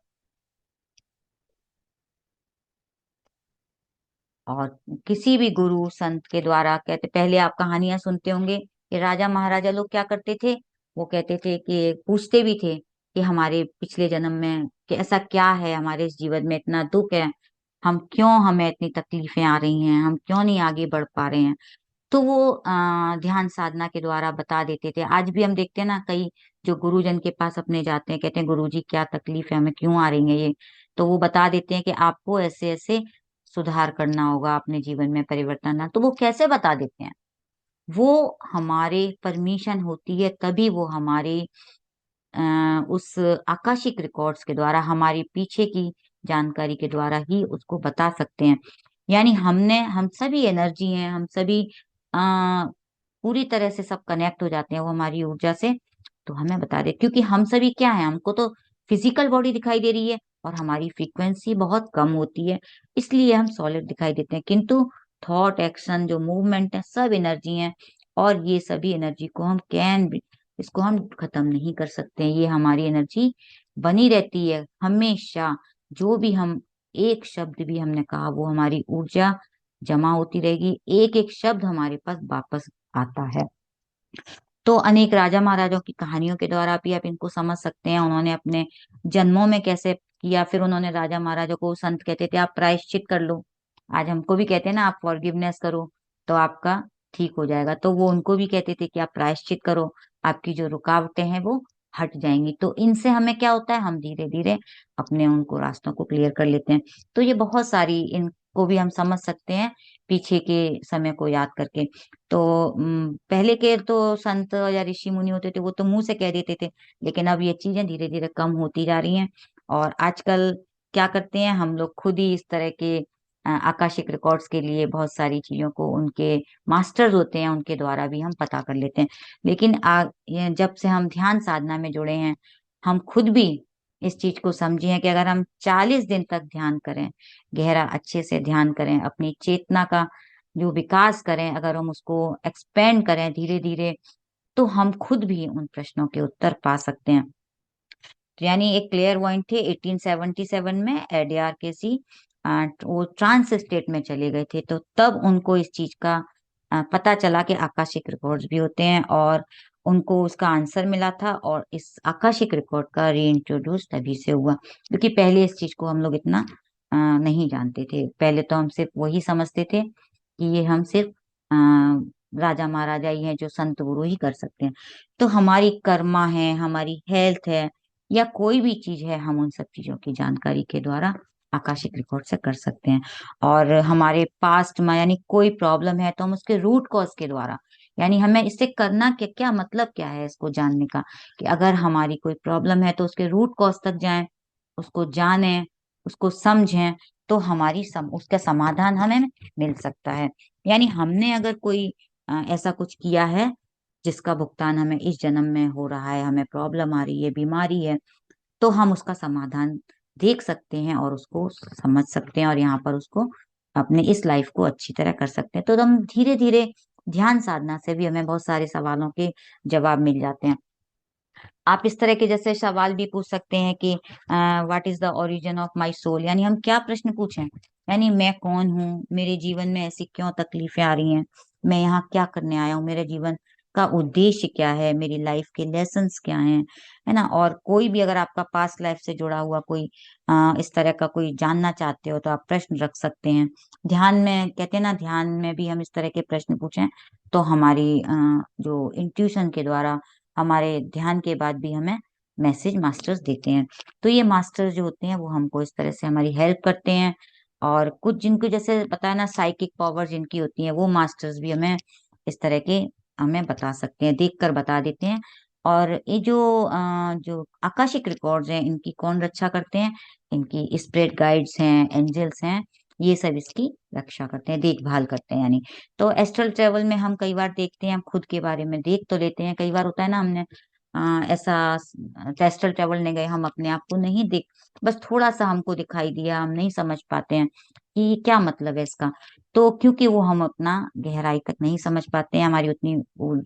और किसी भी गुरु संत के द्वारा, कहते पहले आप कहानियां सुनते होंगे कि राजा महाराजा लोग क्या करते थे, वो कहते थे कि पूछते भी थे कि हमारे पिछले जन्म में कि ऐसा क्या है, हमारे इस जीवन में इतना दुख है, हम क्यों, हमें इतनी तकलीफें आ रही हैं, हम क्यों नहीं आगे बढ़ पा रहे हैं। तो वो ध्यान साधना के द्वारा बता देते थे। आज भी हम देखते हैं ना, कई जो गुरुजन के पास अपने जाते हैं, कहते हैं गुरुजी क्या तकलीफ है, हमें क्यों आ रही है ये, तो वो बता देते हैं कि आपको ऐसे ऐसे सुधार करना होगा, अपने जीवन में परिवर्तन लाना। तो वो कैसे बता देते हैं, वो हमारे परमिशन होती है तभी वो हमारे उस आकाशिक रिकॉर्ड्स के द्वारा, हमारी पीछे की जानकारी के द्वारा ही उसको बता सकते हैं। यानी हम सभी एनर्जी हैं, हम सभी पूरी तरह से सब कनेक्ट हो जाते हैं वो हमारी ऊर्जा से, तो हमें बता दे। क्योंकि हम सभी क्या है, हमको तो फिजिकल बॉडी दिखाई दे रही है और हमारी फ्रीक्वेंसी बहुत कम होती है, इसलिए हम सॉलिड दिखाई देते हैं। किंतु थॉट, एक्शन, जो मूवमेंट है, सब एनर्जी है, और ये सभी एनर्जी को हम इसको हम खत्म नहीं कर सकते हैं। ये हमारी एनर्जी बनी रहती है हमेशा। जो भी हम एक शब्द भी हमने कहा, वो हमारी ऊर्जा जमा होती रहेगी, एक एक शब्द हमारे पास वापस आता है। तो अनेक राजा महाराजाओं की कहानियों के द्वारा भी आप इनको समझ सकते हैं। उन्होंने अपने जन्मों में कैसे किया, फिर उन्होंने राजा महाराजा को, संत कहते थे आप प्रायश्चित कर लो। आज हमको भी कहते हैं ना, आप फॉरगिवनेस करो तो आपका ठीक हो जाएगा, तो वो उनको भी कहते थे कि आप प्रायश्चित करो, आपकी जो रुकावटें हैं वो हट जाएंगी। तो इनसे हमें क्या होता है, हम धीरे धीरे अपने उनको रास्तों को क्लियर कर लेते हैं। तो ये बहुत सारी, इनको भी हम समझ सकते हैं पीछे के समय को याद करके। तो पहले के तो संत या ऋषि मुनि होते थे, वो तो मुंह से कह देते थे, लेकिन अब ये चीजें धीरे धीरे कम होती जा रही हैं। और आजकल क्या करते हैं हम लोग, खुद ही इस तरह के आकाशिक रिकॉर्ड्स के लिए बहुत सारी चीजों को, उनके मास्टर्स होते हैं उनके द्वारा भी हम पता कर लेते हैं। लेकिन जब से हम ध्यान साधना में जुड़े हैं, हम खुद भी इस चीज को समझे हैं कि अगर हम 40 दिन तक ध्यान करें, गहरा अच्छे से ध्यान करें, अपनी चेतना का जो विकास करें, अगर हम उसको एक्सपेंड करें धीरे धीरे, तो हम खुद भी उन प्रश्नों के उत्तर पा सकते हैं। तो यानी एक क्लियर पॉइंट थे 1877 में एडीआर केसी, वो ट्रांस स्टेट में चले गए थे, तो तब उनको इस चीज का पता चला कि आकाशिक रिकॉर्ड्स भी होते हैं, और उनको उसका आंसर मिला था। और इस आकाशिक रिकॉर्ड का रीइंट्रोड्यूस तभी से हुआ, क्योंकि पहले इस चीज को हम लोग इतना नहीं जानते थे। पहले तो हम सिर्फ वही समझते थे कि ये हम सिर्फ राजा महाराजा ही हैं, जो संत गुरु ही कर सकते हैं। तो हमारी कर्मा है, हमारी हेल्थ है, या कोई भी चीज है, हम उन सब चीजों की जानकारी के द्वारा आकाशिक रिकॉर्ड से कर सकते हैं। और हमारे पास्ट में यानी कोई प्रॉब्लम है, तो हम उसके रूट कॉज के द्वारा, यानी हमें इससे करना क्या, क्या मतलब क्या है इसको जानने का, कि अगर हमारी कोई प्रॉब्लम है तो उसके रूट कॉज तक जाएं, उसको जानें, उसको समझें, तो उसका समाधान हमें मिल सकता है। यानी हमने अगर कोई ऐसा कुछ किया है जिसका भुगतान हमें इस जन्म में हो रहा है, हमें प्रॉब्लम आ रही है, बीमारी है, तो हम उसका समाधान देख सकते हैं और उसको समझ सकते हैं, और यहाँ पर उसको अपने इस लाइफ को अच्छी तरह कर सकते हैं। तो हम धीरे धीरे ध्यान साधना से भी हमें बहुत सारे सवालों के जवाब मिल जाते हैं। आप इस तरह के जैसे सवाल भी पूछ सकते हैं कि what is the origin of my soul, यानी हम क्या प्रश्न पूछें, यानी मैं कौन हूँ, मेरे जीवन में ऐसी क्यों तकलीफें आ रही हैं, मैं यहाँ क्या करने आया हूँ, मेरे जीवन का उद्देश्य क्या है, मेरी लाइफ के लेसन्स क्या हैं, है ना। और कोई भी अगर आपका पास्ट लाइफ से जुड़ा हुआ कोई इस तरह का कोई जानना चाहते हो, तो आप प्रश्न रख सकते हैं। ध्यान में कहते हैं ना, ध्यान में भी हम इस तरह के प्रश्न पूछें, तो हमारी जो इंट्यूशन के द्वारा, हमारे ध्यान के बाद भी हमें मैसेज मास्टर्स देते हैं। तो ये मास्टर्स जो होते हैं वो हमको इस तरह से हमारी हेल्प करते हैं। और कुछ जिनको जैसे पता है ना, साइकिक पावर जिनकी होती है, वो मास्टर्स भी हमें इस तरह के हमें बता सकते हैं, देख कर बता देते हैं। और ये जो आकाशिक रिकॉर्ड्स हैं, इनकी कौन रक्षा करते हैं, इनकी स्पिरिट गाइड्स हैं, एंजल्स हैं, ये सब इसकी रक्षा करते हैं, देखभाल करते हैं यानी। तो एस्ट्रल ट्रेवल में हम कई बार देखते हैं, हम खुद के बारे में देख तो लेते हैं, कई बार होता है ना, हमने ऐसा एस्ट्रल ट्रेवल नहीं गए, हम अपने आप को नहीं देख, बस थोड़ा सा हमको दिखाई दिया, हम नहीं समझ पाते हैं कि क्या मतलब है इसका। तो क्योंकि वो हम अपना गहराई तक नहीं समझ पाते हैं, हमारी उतनी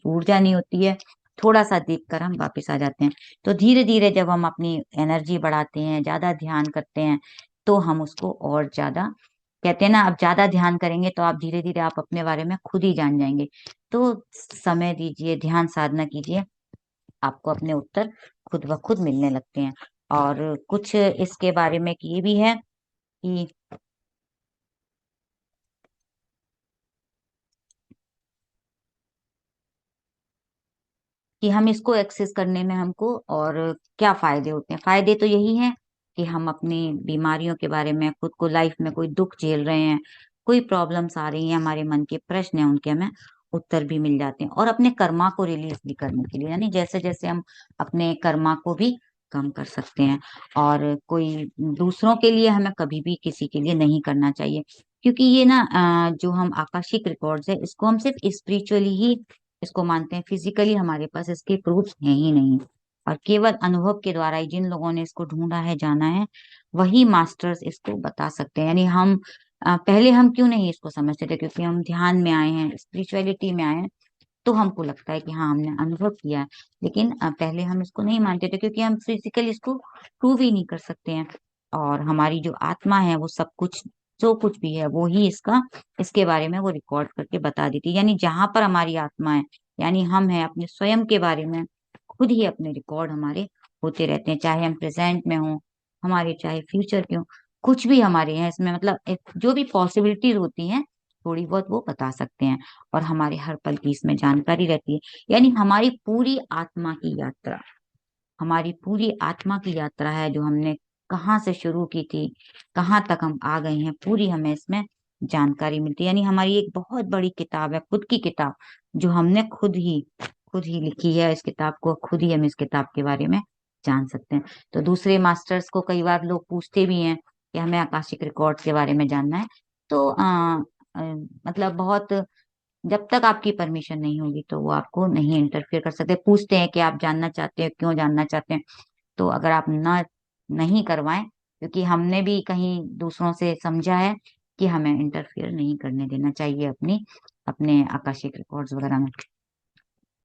ऊर्जा नहीं होती है, थोड़ा सा देख कर हम वापस आ जाते हैं। तो धीरे धीरे जब हम अपनी एनर्जी बढ़ाते हैं, ज्यादा ध्यान करते हैं, तो हम उसको और ज्यादा, कहते हैं ना, अब ज्यादा ध्यान करेंगे तो आप धीरे धीरे आप अपने बारे में खुद ही जान जाएंगे। तो समय दीजिए, ध्यान साधना कीजिए, आपको अपने उत्तर खुद ब खुद मिलने लगते हैं। और कुछ इसके बारे में ये भी है कि हम इसको एक्सेस करने में हमको और क्या फायदे होते हैं। फायदे तो यही हैं कि हम अपनी बीमारियों के बारे में, खुद को लाइफ में कोई दुख झेल रहे हैं, कोई प्रॉब्लम्स आ रही हैं, हमारे मन के प्रश्न हैं, उनके हमें उत्तर भी मिल जाते हैं। और अपने कर्मा को रिलीज भी करने के लिए, यानी जैसे जैसे हम अपने कर्मा को भी कम कर सकते हैं। और कोई दूसरों के लिए हमें कभी भी किसी के लिए नहीं करना चाहिए। क्योंकि ये ना जो हम आकाशिक रिकॉर्ड्स है इसको हम सिर्फ स्पिरिचुअली ही इसको मानते हैं, फिजिकली हमारे पास इसके प्रूफ है ही नहीं। और केवल अनुभव के द्वारा ही जिन लोगों ने इसको ढूंढा है, जाना है, वही मास्टर्स इसको बता सकते हैं। यानी हम पहले हम क्यों नहीं इसको समझते थे, क्योंकि हम ध्यान में आए हैं, स्पिरिचुअलिटी में आए हैं, तो हमको लगता है कि हाँ हमने अनुभव किया है। लेकिन पहले हम इसको नहीं मानते थे, क्योंकि हम फिजिकली इसको प्रूव ही नहीं कर सकते हैं। और हमारी जो आत्मा है वो सब कुछ, जो कुछ भी है वो ही इसके बारे में वो रिकॉर्ड करके बता देती है। यानी जहां पर हमारी आत्मा है, यानी हम हैं, अपने स्वयं के बारे में खुद ही अपने रिकॉर्ड हमारे होते रहते हैं। चाहे हम प्रेजेंट में हो हमारे, चाहे फ्यूचर के हो, कुछ भी हमारे हैं इसमें, मतलब जो भी पॉसिबिलिटीज होती हैं थोड़ी बहुत वो बता सकते हैं। और हमारे हर पल की इसमें जानकारी रहती है। यानी हमारी पूरी आत्मा की यात्रा, हमारी पूरी आत्मा की यात्रा है, जो हमने कहाँ से शुरू की थी, कहाँ तक हम आ गए हैं, पूरी हमें इसमें जानकारी मिलती है। यानी हमारी एक बहुत बड़ी किताब है, खुद की किताब, जो हमने खुद ही लिखी है। इस किताब को खुद ही हम इस किताब के बारे में जान सकते हैं। तो दूसरे मास्टर्स को कई बार लोग पूछते भी हैं कि हमें आकाशिक रिकॉर्ड्स के बारे में जानना है, तो मतलब बहुत, जब तक आपकी परमिशन नहीं होगी तो वो आपको नहीं इंटरफेयर कर सकते। पूछते हैं कि आप जानना चाहते हैं, क्यों जानना चाहते हैं। तो अगर आप ना नहीं करवाएं, क्योंकि हमने भी कहीं दूसरों से समझा है कि हमें इंटरफेयर नहीं करने देना चाहिए अपने आकाशिक रिकॉर्ड्स वगैरह में।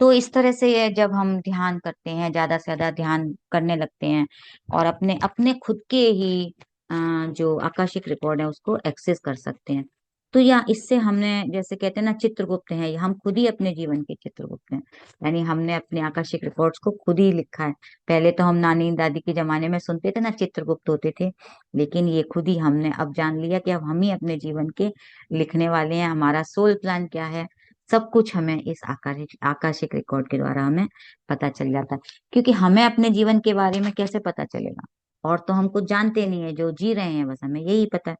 तो इस तरह से ये जब हम ध्यान करते हैं, ज्यादा से ज्यादा ध्यान करने लगते हैं, और अपने अपने खुद के ही जो आकाशिक रिकॉर्ड है उसको एक्सेस कर सकते हैं। तो या इससे हमने, जैसे कहते हैं ना चित्रगुप्त है, हम खुद ही अपने जीवन के चित्रगुप्त हैं। यानी हमने अपने आकाशिक रिकॉर्ड्स को खुद ही लिखा है। पहले तो हम नानी दादी के जमाने में सुनते थे ना चित्रगुप्त होते थे, लेकिन ये खुद ही हमने अब जान लिया कि अब हम ही अपने जीवन के लिखने वाले हैं। हमारा सोल प्लान क्या है, सब कुछ हमें इस आकाशिक रिकॉर्ड के द्वारा हमें पता चल जाता है। क्योंकि हमें अपने जीवन के बारे में कैसे पता चलेगा, और तो हम कुछ जानते नहीं है, जो जी रहे हैं बस हमें यही पता है।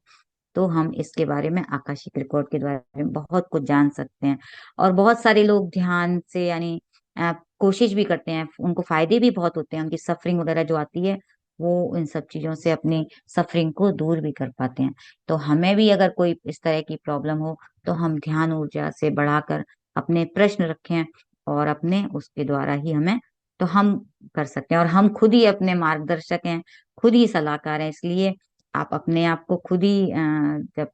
तो हम इसके बारे में आकाशिक रिकॉर्ड के द्वारा बहुत कुछ जान सकते हैं। और बहुत सारे लोग ध्यान से, यानी कोशिश भी करते हैं, उनको फायदे भी बहुत होते हैं, उनकी सफरिंग वगैरह जो आती है वो इन सब चीजों से अपनी सफरिंग को दूर भी कर पाते हैं। तो हमें भी अगर कोई इस तरह की प्रॉब्लम हो, तो हम ध्यान ऊर्जा से बढ़ाकर अपने प्रश्न रखें, और अपने उसके द्वारा ही हमें, तो हम कर सकते हैं। और हम खुद ही अपने मार्गदर्शक हैं, खुद ही सलाहकार हैं। इसलिए आप अपने आप को खुद ही जब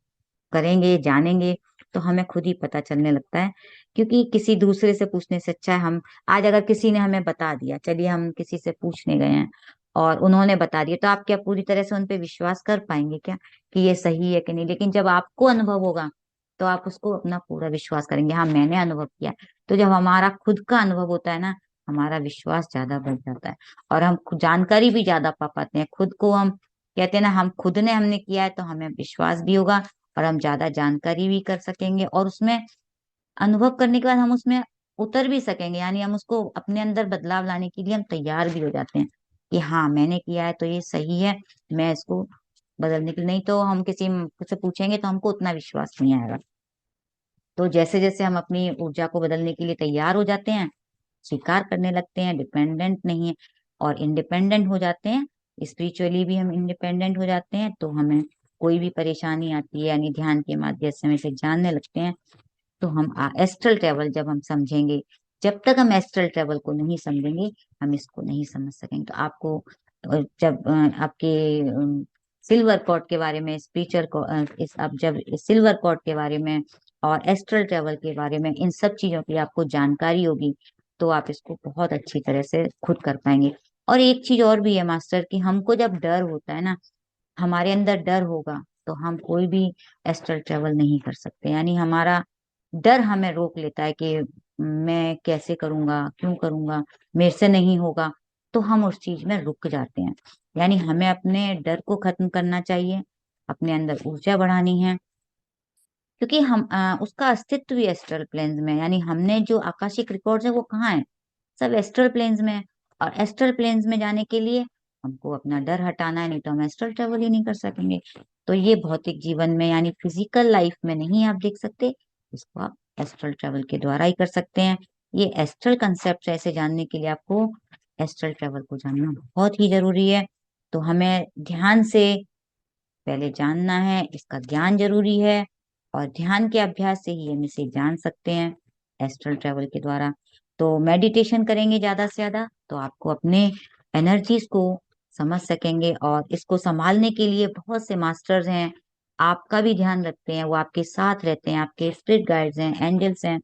करेंगे, जानेंगे, तो हमें खुद ही पता चलने लगता है। क्योंकि किसी दूसरे से पूछने से अच्छा है, हम आज अगर किसी ने हमें बता दिया, चलिए हम किसी से पूछने गए हैं और उन्होंने बता दिया, तो आप क्या पूरी तरह से उन पे विश्वास कर पाएंगे क्या कि ये सही है कि नहीं? लेकिन जब आपको अनुभव होगा तो आप उसको अपना पूरा विश्वास करेंगे, हाँ मैंने अनुभव किया। तो जब हमारा खुद का अनुभव होता है ना, हमारा विश्वास ज्यादा बढ़ जाता है, और हम जानकारी भी ज्यादा पा पाते हैं। खुद को हम कहते हैं ना, हम खुद ने हमने किया है तो हमें विश्वास भी होगा, और हम ज्यादा जानकारी भी कर सकेंगे, और उसमें अनुभव करने के बाद हम उसमें उतर भी सकेंगे। यानी हम उसको अपने अंदर बदलाव लाने के लिए हम तैयार भी हो जाते हैं कि हाँ मैंने किया है तो ये सही है, मैं इसको बदलने के लिए, नहीं तो हम किसी से पूछेंगे तो हमको उतना विश्वास नहीं आएगा। तो जैसे जैसे हम अपनी ऊर्जा को बदलने के लिए तैयार हो जाते हैं, स्वीकार करने लगते हैं, डिपेंडेंट नहीं है और इंडिपेंडेंट हो जाते हैं, स्पिरिचुअली भी हम इंडिपेंडेंट हो जाते हैं, तो हमें कोई भी परेशानी आती है, यानी ध्यान के माध्यम से हम इसे जानने लगते हैं, तो हम एस्ट्रल ट्रेवल जब हम समझेंगे, जब तक हम एस्ट्रल ट्रेवल को नहीं समझेंगे हम इसको नहीं समझ सकेंगे। तो आपको जब आपके सिल्वर कॉर्ड के बारे में, स्पिरिचुअल को इस अब जब सिल्वर कॉर्ड के बारे में और एस्ट्रल ट्रेवल के बारे में, इन सब चीजों की आपको जानकारी होगी, तो आप इसको बहुत अच्छी तरह से खुद कर पाएंगे। और एक चीज और भी है मास्टर, कि हमको जब डर होता है ना, हमारे अंदर डर होगा, तो हम कोई भी एस्ट्रल ट्रेवल नहीं कर सकते। यानी हमारा डर हमें रोक लेता है कि मैं कैसे करूंगा, क्यों करूंगा, मेरे से नहीं होगा, तो हम उस चीज में रुक जाते हैं। यानी हमें अपने डर को खत्म करना चाहिए, अपने अंदर ऊर्जा बढ़ानी है, क्योंकि हम उसका अस्तित्व भी एस्ट्रल प्लेन्स में है। यानी हमने जो आकाशिक रिकॉर्ड्स है वो कहाँ है, सब एस्ट्रल प्लेन्स में है। और एस्ट्रल प्लेन्स में जाने के लिए हमको अपना डर हटाना है, नहीं तो हम एस्ट्रल ट्रेवल ही नहीं कर सकेंगे। तो ये भौतिक जीवन में, यानी फिजिकल लाइफ में नहीं आप देख सकते, इसको आप एस्ट्रल ट्रेवल के द्वारा ही कर सकते हैं। ये एस्ट्रल कंसेप्ट ऐसे जानने के लिए आपको एस्ट्रल ट्रेवल को जानना बहुत ही जरूरी है। तो हमें ध्यान से पहले जानना है, इसका ज्ञान जरूरी है, और ध्यान के अभ्यास से ही हम इसे जान सकते हैं एस्ट्रल ट्रेवल के द्वारा। तो मेडिटेशन करेंगे ज्यादा से ज्यादा तो आपको अपने एनर्जीज को समझ सकेंगे, और इसको संभालने के लिए बहुत से मास्टर्स हैं, आपका भी ध्यान रखते हैं, वो आपके साथ रहते हैं, आपके स्पिरिट गाइड्स हैं, एंजल्स हैं,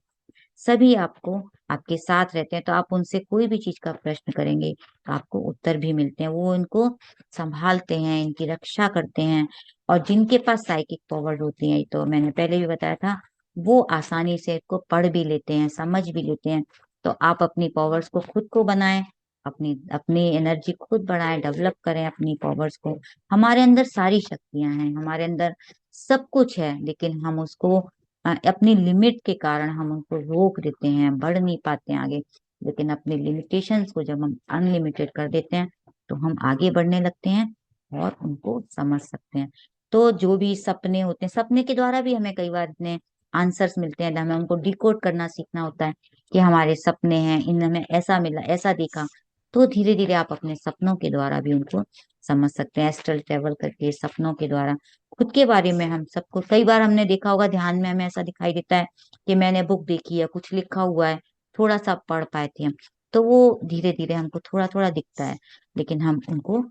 सभी आपको आपके साथ रहते हैं। तो आप उनसे कोई भी चीज का प्रश्न करेंगे तो आपको उत्तर भी मिलते हैं, वो इनको संभालते हैं, इनकी रक्षा करते हैं। और जिनके पास साइकिक पावर होती है, तो मैंने पहले भी बताया था, वो आसानी से इसको पढ़ भी लेते हैं, समझ भी लेते हैं। तो आप अपनी पावर्स को खुद को बनाएं, अपनी अपनी एनर्जी खुद बढ़ाएं, डेवलप करें अपनी पावर्स को। हमारे अंदर सारी शक्तियां हैं, हमारे अंदर सब कुछ है, लेकिन हम उसको अपनी लिमिट के कारण हम उनको रोक देते हैं, बढ़ नहीं पाते हैं आगे। लेकिन अपनी लिमिटेशंस को जब हम अनलिमिटेड कर देते हैं तो हम आगे बढ़ने लगते हैं और उनको समझ सकते हैं। तो जो भी सपने होते हैं, सपने के द्वारा भी हमें कई बार इतने आंसर्स मिलते हैं, हमें उनको डिकोड करना सीखना होता है कि हमारे सपने हैं, इन हमें ऐसा मिला, ऐसा देखा। तो धीरे धीरे आप अपने सपनों के द्वारा भी उनको समझ सकते हैं, एस्ट्रल ट्रेवल करके सपनों के द्वारा। खुद के बारे में हम सबको कई बार हमने देखा होगा, ध्यान में हमें ऐसा दिखाई देता है कि मैंने बुक देखी है, कुछ लिखा हुआ है, थोड़ा सा पढ़ पाए थे हम, तो वो धीरे धीरे हमको थोड़ा थोड़ा दिखता है। लेकिन हम उनको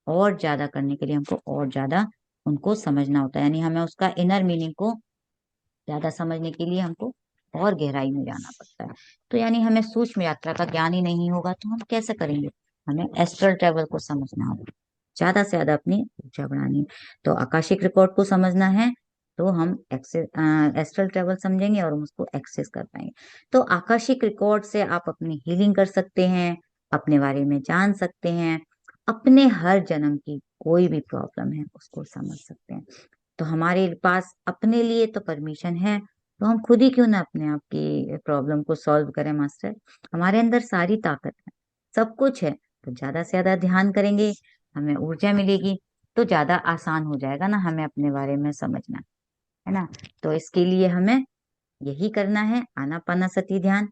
और ज्यादा करने के लिए हमको और ज्यादा उनको समझना होता है, यानी हमें उसका इनर मीनिंग को ज्यादा समझने के लिए हमको और गहराई में जाना पड़ता है। तो यानी हमें सूक्ष्म यात्रा का ज्ञान ही नहीं होगा तो हम कैसे करेंगे? हमें एस्ट्रल ट्रेवल को समझना होगा, ज्यादा से ज्यादा अपनी ऊर्जा बढ़ानी है। तो आकाशिक रिकॉर्ड को समझना है तो हम एस्ट्रल ट्रेवल समझेंगे और हम उसको एक्सेस कर पाएंगे। तो आकाशिक रिकॉर्ड से आप अपनी हीलिंग कर सकते हैं, अपने बारे में जान सकते हैं, अपने हर जन्म की कोई भी प्रॉब्लम है उसको समझ सकते हैं। तो हमारे पास अपने लिए तो परमिशन है, तो हम खुद ही क्यों ना अपने आप की प्रॉब्लम को सॉल्व करें मास्टर। हमारे अंदर सारी ताकत है, सब कुछ है। तो ज्यादा से ज्यादा ध्यान करेंगे, हमें ऊर्जा मिलेगी, तो ज्यादा आसान हो जाएगा ना हमें अपने बारे में समझना, है ना। तो इसके लिए हमें यही करना है, आनापानासती ध्यान।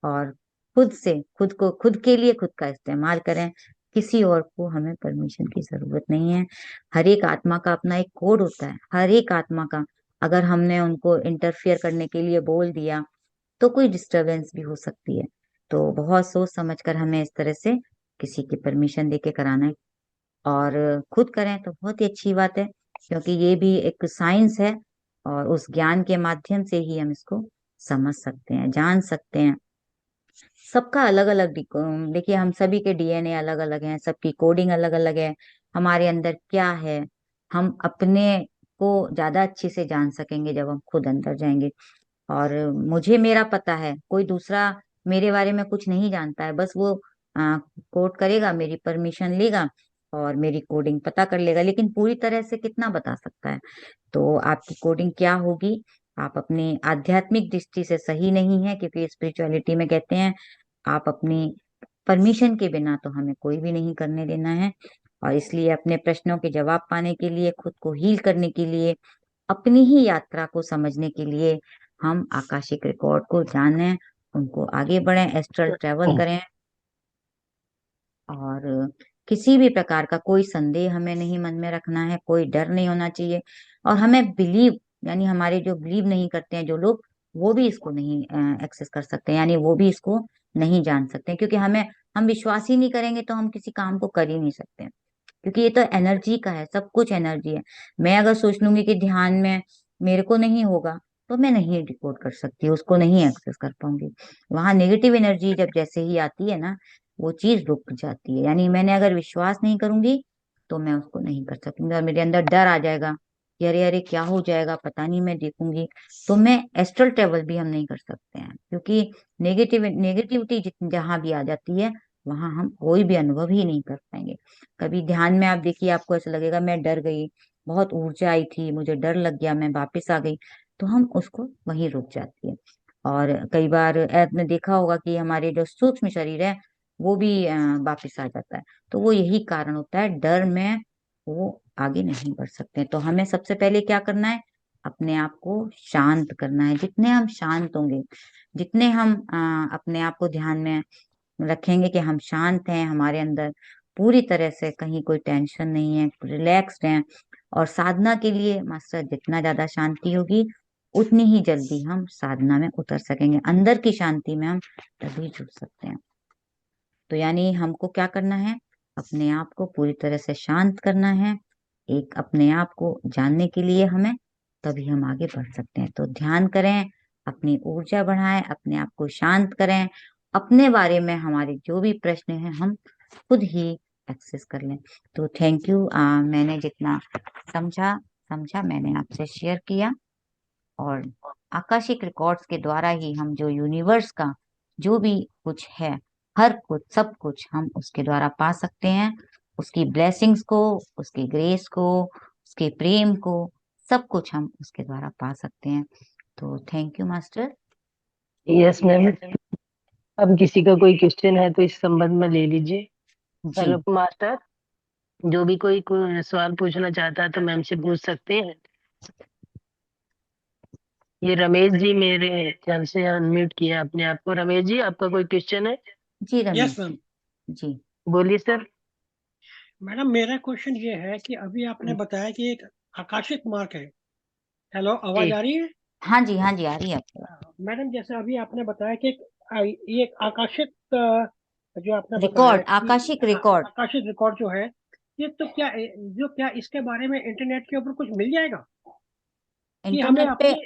और खुद से खुद को, खुद के लिए खुद का इस्तेमाल करें, किसी और को हमें परमिशन की जरूरत नहीं है। हर एक आत्मा का अपना एक कोड होता है, हर एक आत्मा का। अगर हमने उनको इंटरफियर करने के लिए बोल दिया तो कोई डिस्टरबेंस भी हो सकती है। तो बहुत सोच समझ कर हमें इस तरह से किसी की परमिशन लेके कराना है। और खुद करें तो बहुत ही अच्छी बात है, क्योंकि ये भी एक साइंस है, और उस ज्ञान के माध्यम से ही हम इसको समझ सकते हैं, जान सकते हैं। सबका अलग अलग, देखिए हम सभी के डीएनए अलग अलग हैं, सबकी कोडिंग अलग अलग है। हमारे अंदर क्या है, हम अपने को ज्यादा अच्छे से जान सकेंगे जब हम खुद अंदर जाएंगे। और मुझे मेरा पता है, कोई दूसरा मेरे बारे में कुछ नहीं जानता है, बस वो कोड करेगा, मेरी परमिशन लेगा और मेरी कोडिंग पता कर लेगा, लेकिन पूरी तरह से कितना बता सकता है। तो आपकी कोडिंग क्या होगी, आप अपनी आध्यात्मिक दृष्टि से सही नहीं है, क्योंकि स्पिरिचुअलिटी में कहते हैं आप अपनी परमिशन के बिना तो हमें कोई भी नहीं करने देना है। और इसलिए अपने प्रश्नों के जवाब पाने के लिए, खुद को हील करने के लिए, अपनी ही यात्रा को समझने के लिए हम आकाशिक रिकॉर्ड को जानें, उनको आगे बढ़ें, एस्ट्रल ट्रेवल करें। और किसी भी प्रकार का कोई संदेह हमें नहीं मन में रखना है, कोई डर नहीं होना चाहिए। और हमें बिलीव, यानी हमारे जो बिलीव नहीं करते हैं जो लोग, वो भी इसको नहीं एक्सेस कर सकते, यानी वो भी इसको नहीं जान सकते, क्योंकि हम विश्वास ही नहीं करेंगे तो हम किसी काम को कर ही नहीं सकते। क्योंकि ये तो एनर्जी का है, सब कुछ एनर्जी है। मैं अगर सोच लूंगी कि ध्यान में मेरे को नहीं होगा, तो मैं नहीं डिकोड कर सकती, उसको नहीं एक्सेस कर पाऊंगी। वहां नेगेटिव एनर्जी जब जैसे ही आती है ना, वो चीज रुक जाती है। यानी मैंने अगर विश्वास नहीं करूंगी तो मैं उसको नहीं कर सकूंगी, और मेरे अंदर डर आ जाएगा कि अरे अरे क्या हो जाएगा पता नहीं, मैं देखूंगी। तो मैं एस्ट्रल ट्रेवल भी हम नहीं कर सकते हैं, क्योंकि नेगेटिविटी जहां भी आ जाती है, वहां हम कोई भी अनुभव ही नहीं कर पाएंगे। कभी ध्यान में आप देखिए, आपको ऐसा लगेगा मैं डर गई, बहुत ऊर्जा आई थी, मुझे डर लग गया, मैं वापस आ गई, तो हम उसको वहीं रुक जाती है। और कई बार आपने देखा होगा कि हमारे जो सूक्ष्म शरीर है वो भी वापस आ जाता है। तो वो यही कारण होता है, डर में वो आगे नहीं बढ़ सकते। तो हमें सबसे पहले क्या करना है, अपने आप को शांत करना है। जितने हम शांत होंगे, जितने हम अपने आप को ध्यान में रखेंगे कि हम शांत हैं, हमारे अंदर पूरी तरह से कहीं कोई टेंशन नहीं है, रिलैक्स्ड हैं। और साधना के लिए मास्टर जितना ज्यादा शांति होगी उतनी ही जल्दी हम साधना में उतर सकेंगे, अंदर की शांति में हम तभी जुड़ सकते हैं। तो यानी हमको क्या करना है, अपने आप को पूरी तरह से शांत करना है, एक अपने आप को जानने के लिए हमें, तभी हम आगे बढ़ सकते हैं। तो ध्यान करें, अपनी ऊर्जा बढ़ाएं, अपने आप को शांत करें, अपने बारे में हमारे जो भी प्रश्न हैं हम खुद ही एक्सेस कर लें। तो थैंक यू, मैंने जितना समझा समझा मैंने आपसे शेयर किया, और आकाशिक रिकॉर्ड्स के द्वारा ही हम जो यूनिवर्स का जो भी कुछ है, हर कुछ सब कुछ हम उसके द्वारा पा सकते हैं, उसकी ब्लेसिंग्स को, उसकी ग्रेस को, उसके प्रेम को, सब कुछ हम उसके द्वारा पा सकते हैं। तो thank you master. Yes ma'am. अब किसी का कोई क्वेश्चन है तो इस संबंध में ले लीजिए। जी हेलो मास्टर, जो भी कोई सवाल पूछना चाहता है तो मैम से पूछ सकते हैं। ये रमेश जी मेरे ख्याल से अनम्यूट किया अपने आप को। रमेश जी, आपका कोई क्वेश्चन है? जी रमेश यस मैम। जी। बोलिए सर। मैडम मेरा क्वेश्चन ये है कि अभी आपने बताया कि एक आकाशिक मार्क है। हेलो, आवाज जी आ रही है? हाँ जी, हाँ जी, आ रही है आपको। मैडम जैसे अभी आपने बताया कि ये एक आकाशिक जो आपने बताया रिकॉर्ड, कि आकाशिक हाँ, रिकॉर्ड। आकाशिक रिकॉर्ड जो है, ये तो क्या इसके बारे में इंटरनेट के ऊपर कुछ मिल जाएगा कि हमें इंटरनेट पे। अपनी,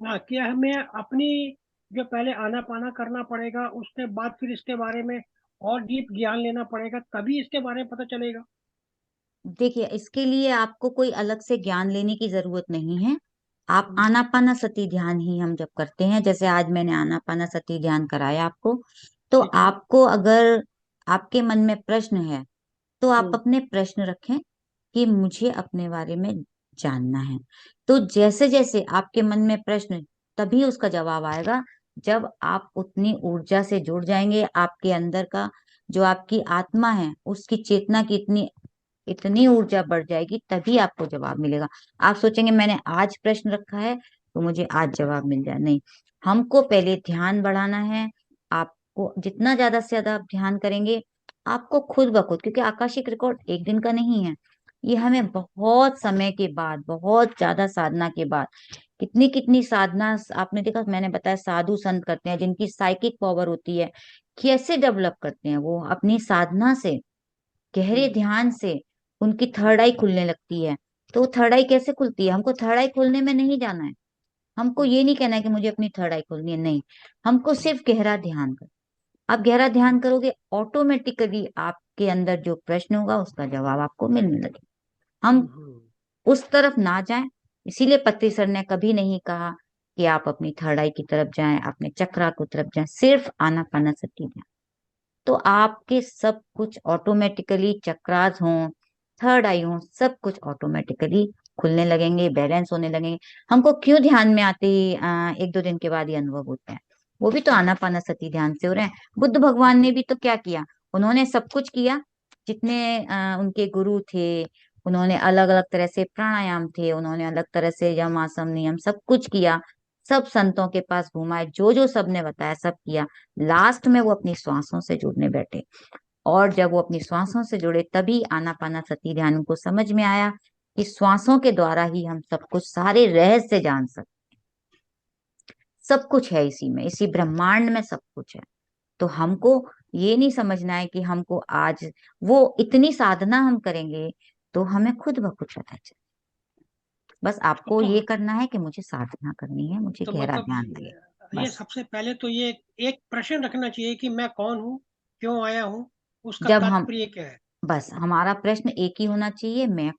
हाँ, कि हमें अपनी जो पहले आना पाना करना पड़ेगा, उसके बाद फिर इसके बारे में और डीप ज्ञान लेना पड़ेगा, तभी इसके बारे में पता चलेगा? देखिए, इसके लिए आपको कोई अलग से ज्ञान लेने की जरूरत नहीं है। आप आनापानासती ध्यान ही हम जब करते हैं, जैसे आज मैंने आनापानासती ध्यान कराया आपको, तो ठीक है। आपको अगर आपके मन में प्रश्न है तो आप हम्म। अपने प्रश्न रखें कि मुझे अपने बारे में जानना है। तो जैसे जैसे आपके मन में प्रश्न, तभी उसका जवाब आएगा जब आप उतनी ऊर्जा से जुड़ जाएंगे, आपके अंदर का जो आपकी आत्मा है उसकी चेतना की इतनी इतनी ऊर्जा बढ़ जाएगी, तभी आपको जवाब मिलेगा। आप सोचेंगे मैंने आज प्रश्न रखा है तो मुझे आज जवाब मिल जाए, नहीं। हमको पहले ध्यान बढ़ाना है। आपको जितना ज्यादा से ज्यादा आप ध्यान करेंगे, आपको खुद ब खुद, क्योंकि आकाशिक रिकॉर्ड एक दिन का नहीं है, ये हमें बहुत समय के बाद, बहुत ज्यादा साधना के बाद, कितनी कितनी साधना, आपने देखा, मैंने बताया साधु संत करते हैं जिनकी साइकिक पावर होती है, कैसे डेवलप करते हैं वो अपनी साधना से, गहरे ध्यान से उनकी थर्ड आई खुलने लगती है। तो थर्ड आई कैसे खुलती है, हमको थर्ड आई खोलने में नहीं जाना है, हमको ये नहीं कहना है कि मुझे अपनी थर्ड आई खोलनी है, नहीं। हमको सिर्फ गहरा ध्यान कर, आप गहरा ध्यान करोगे, ऑटोमेटिकली आपके अंदर जो प्रश्न होगा उसका जवाब आपको मिलने लगे। हम उस तरफ ना जाएं। इसीलिए पत्री सर ने कभी नहीं कहा कि आप अपनी थर्ड आई की तरफ जाएं, अपने चक्रा की तरफ जाएं, सिर्फ आनापानासती ध्यान। तो आपके सब कुछ ऑटोमेटिकली, चक्रास हों, थर्ड आई हो, सब कुछ ऑटोमेटिकली खुलने लगेंगे, बैलेंस होने लगेंगे। हमको क्यों ध्यान में आते ही एक दो दिन के बाद ये अनुभव होते हैं, वो भी तो आनापानासती ध्यान से हो रहे हैं। बुद्ध भगवान ने भी तो क्या किया, उन्होंने सब कुछ किया, जितने उनके गुरु थे, उन्होंने अलग अलग तरह से प्राणायाम थे, उन्होंने अलग तरह से यम आसन नियम सब कुछ किया, सब संतों के पास घुमाए, जो जो सबने बताया सब किया। लास्ट में वो अपनी श्वासों से जुड़ने बैठे, और जब वो अपनी श्वासों से जुड़े तभी आनापानासती ध्यान उनको समझ में आया कि श्वासों के द्वारा ही हम सब कुछ, सारे रहस्य जान सकते, सब कुछ है इसी में, इसी ब्रह्मांड में सब कुछ है। तो हमको ये नहीं समझना है कि हमको आज, वो इतनी साधना हम करेंगे तो हमें खुद ब खुद पता चले। बस आपको तो ये करना है कि मुझे साधना करनी है, मुझे तो गहरा मतलब ध्यान लगे, ये बस। सबसे पहले तो ये एक प्रश्न रखना चाहिए कि मैं कौन हूँ, क्यों आया हूँ, उसका जब हम, तात्पर्य क्या है? बस हमारा प्रश्न एक ही होना चाहिए, मैं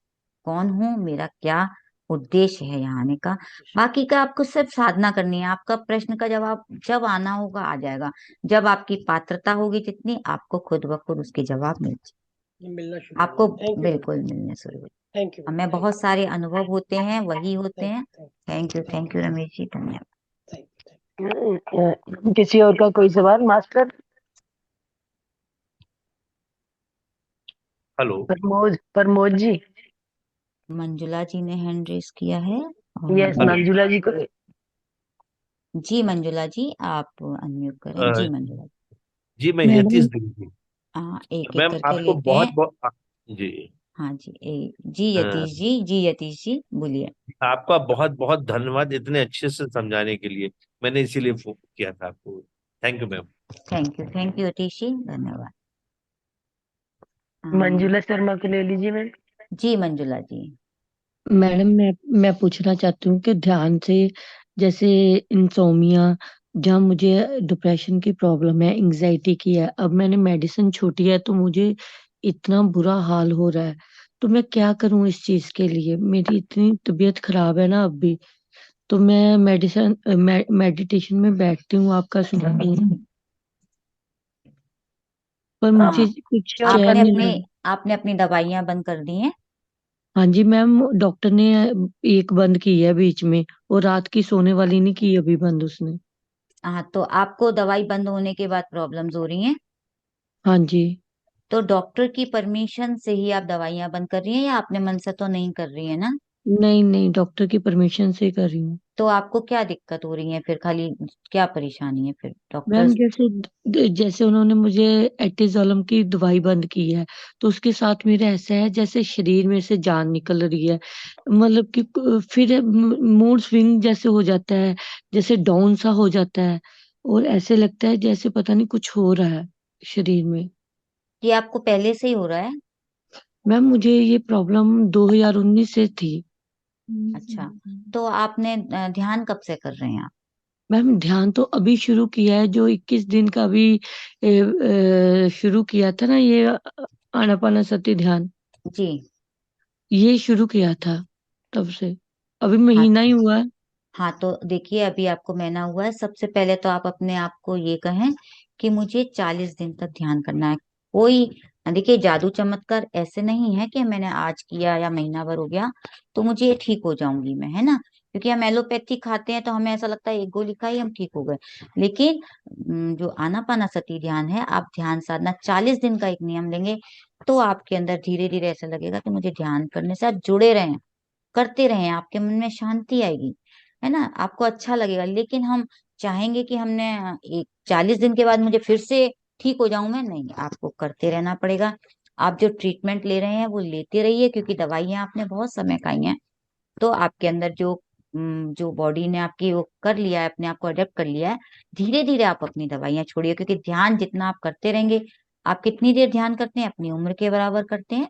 कौन हूँ, मेरा क्या उद्देश्य है यहाँ आने का। बाकी का आपको सिर्फ साधना करनी है, आपका प्रश्न का जवाब जब आना होगा आ जाएगा, जब आपकी पात्रता होगी जितनी, आपको खुद ब खुद उसके जवाब मिल जाए, ये मिलना शुरू हो आपको जाए। थैंक यू बिल्कुल मैडम। मिलने शुरू हो जाए। Thank you madam. हमें थैंक बहुत सारे अनुभव होते हैं, वही होते थैंक हैं। Thank thank you Ramesh ji, धन्यवाद। थैंक किसी और का कोई सवाल मास्टर? हेलो। प्रमोद जी। मंजुला जी ने हैंड रेस किया है, यस, और हेलो। मंजुला जी को। जी मंजुला जी, आप अनम्यूट करें, अ, जी मंजुला जी। जी मैं मैडम। यतीश दिल्ली। एक एक मैम करके आपको लेते बहुत हैं। बहुत जी। हाँ जी, जी अ, यतीश जी, जी यतीश जी बोलिए। आपका बहुत बहुत धन्यवाद इतने अच्छे से समझाने के लिए। मैंने इसीलिए फोन किया था आपको। Thank you ma'am. Thank you Atishi, धन्यवाद। मंजुला शर्मा को ले लीजिए मैम। जी मंजुला जी। मैडम मैं पूछना चाहती हूँ कि ध्यान से, जैसे इंसोमिया, जहाँ मुझे डिप्रेशन की प्रॉब्लम है, एंजाइटी की है, अब मैंने मेडिसिन छोड़ी है तो मुझे इतना बुरा हाल हो रहा है। तो मैं क्या करूँ इस चीज के लिए? मेरी इतनी तबीयत खराब है ना अब भी। तो मैं मेडिटेशन में बैठती हूँ, आपका सुनती हूँ, पर मुझे आप कुछ क्यों चैन आपने नहीं करती अपनी लग। आपने अपनी दवाइयां बंद कर दी हैं? हाँ जी मैम, डॉक्टर ने एक बंद की है बीच में, और रात की सोने वाली नहीं की अभी बंद उसने। हाँ, तो आपको दवाई बंद होने के बाद प्रॉब्लम्स हो रही हैं? हाँ जी। तो डॉक्टर की परमिशन से ही आप दवाइयां बंद कर रही हैं या अपने मन से तो नहीं कर रही है ना? नहीं नहीं, डॉक्टर की परमिशन से कर रही हूँ। तो आपको क्या दिक्कत हो रही है फिर, खाली क्या परेशानी है फिर मैम डॉक्टर्स? जैसे उन्होंने मुझे एटिजोलम की दवाई बंद की है, तो उसके साथ मेरा ऐसा है जैसे शरीर में से जान निकल रही है। मतलब कि फिर मूड स्विंग जैसे हो जाता है, जैसे डाउन सा हो जाता है, और ऐसे लगता है जैसे पता नहीं कुछ हो रहा है शरीर में। ये आपको पहले से ही हो रहा है? मैम मुझे ये प्रॉब्लम 2019 से थी। अच्छा, तो आपने ध्यान कब से कर रहे हैं आप? मैम ध्यान तो अभी शुरू किया है, जो 21 दिन का अभी शुरू किया था ना, ये आनापानासती ध्यान, जी। ये शुरू किया था तब से, अभी हाँ। महीना ही हुआ है। हाँ, तो देखिए अभी आपको महीना हुआ है। सबसे पहले तो आप अपने आप को ये कहें कि मुझे 40 दिन तक ध्यान करना है। कोई, देखिए जादू चमत्कार ऐसे नहीं है कि मैंने आज किया या महीना भर हो गया तो मुझे ये ठीक हो जाऊंगी मैं, है ना? क्योंकि हम एलोपैथी खाते हैं तो हमें ऐसा लगता है एक गोली खाई हम ठीक हो गए। लेकिन जो आनापानासती ध्यान है, आप ध्यान साधना 40 दिन का एक नियम लेंगे तो आपके अंदर धीरे धीरे ऐसा लगेगा कि मुझे ध्यान करने से, आप जुड़े रहें, करते रहें, आपके मन में शांति आएगी, है ना? आपको अच्छा लगेगा। लेकिन हम चाहेंगे कि हमने एक 40 दिन के बाद मुझे फिर से ठीक हो जाऊं मैं, नहीं, आपको करते रहना पड़ेगा। आप जो ट्रीटमेंट ले रहे हैं वो लेते रहिए, क्योंकि दवाइयां आपने बहुत समय खाई हैं। तो आपके अंदर जो बॉडी ने आपकी वो कर लिया है, अपने आप को अडेप्ट कर लिया है। धीरे धीरे आप अपनी दवाइयां छोड़िए, क्योंकि ध्यान जितना आप करते रहेंगे, आप कितनी देर ध्यान करते हैं? अपनी उम्र के बराबर करते हैं।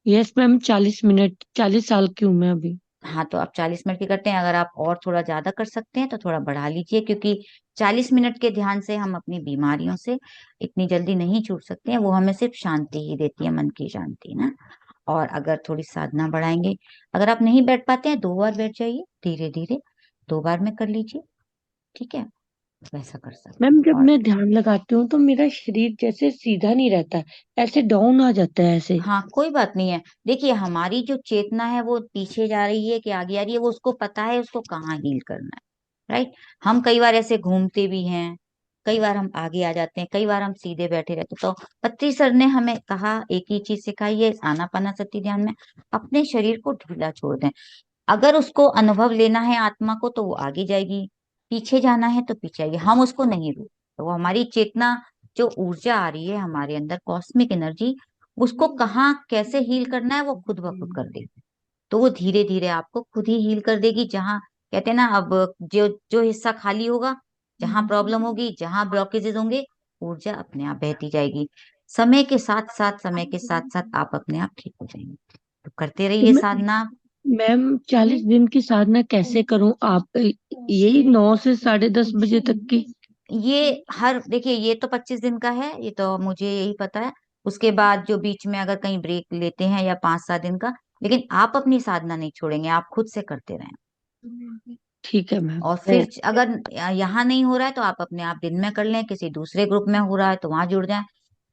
यस मैम, 40 मिनट, 40 साल की हूँ मैं अभी। हाँ, तो आप 40 मिनट की करते हैं। अगर आप और थोड़ा ज्यादा कर सकते हैं तो थोड़ा बढ़ा लीजिए, क्योंकि 40 मिनट के ध्यान से हम अपनी बीमारियों से इतनी जल्दी नहीं छूट सकते हैं। वो हमें सिर्फ शांति ही देती है, मन की शांति ना। और अगर थोड़ी साधना बढ़ाएंगे, अगर आप नहीं बैठ पाते हैं 2 बार बैठ जाइए, धीरे धीरे 2 बार में कर लीजिए, ठीक है? वैसा कर सकते मैम हैं। जब और मैं ध्यान लगाती हूँ तो मेरा शरीर जैसे सीधा नहीं रहता है, ऐसे डाउन आ जाता है ऐसे। हाँ, कोई बात नहीं है। देखिए हमारी जो चेतना है वो पीछे जा रही है कि आगे आ रही है, वो उसको पता है उसको कहाँ हील करना है, राइट? हम कई बार ऐसे घूमते भी हैं, कई बार हम आगे आ जाते हैं, कई बार हम सीधे बैठे रहते हैं। तो पत्री सर ने हमें कहा, एक ही चीज सिखाई है आनापानासती ध्यान में, अपने शरीर को ढीला छोड़ दें। अगर उसको अनुभव लेना है आत्मा को तो वो आगे जाएगी, पीछे जाना है तो पीछे आएगी, हम उसको नहीं रोक। तो वो हमारी चेतना, जो ऊर्जा आ रही है हमारे अंदर, कॉस्मिक एनर्जी, उसको कहाँ कैसे हील करना है वो खुद ब खुद कर देगी। तो वो धीरे धीरे आपको खुद ही हील कर देगी। जहाँ कहते हैं ना, अब जो जो हिस्सा खाली होगा, जहाँ प्रॉब्लम होगी, जहाँ ब्लॉकेजेस होंगे, ऊर्जा अपने आप बहती जाएगी। समय के साथ साथ आप अपने आप ठीक हो जाएंगे। तो करते तो रहिए साधना। मैम 40 दिन की साधना कैसे करूं? आप यही 9 से 10:30 बजे तक की? ये हर, देखिए ये तो 25 दिन का है, ये तो मुझे यही पता है। उसके बाद जो बीच में अगर कहीं ब्रेक लेते हैं या 5-7 दिन का, लेकिन आप अपनी साधना नहीं छोड़ेंगे, आप खुद से करते रहें। ठीक है मैम। और फिर अगर यहाँ नहीं हो रहा है तो आप अपने आप दिन में कर लें, किसी दूसरे ग्रुप में हो रहा है तो वहां जुड़ जाएं।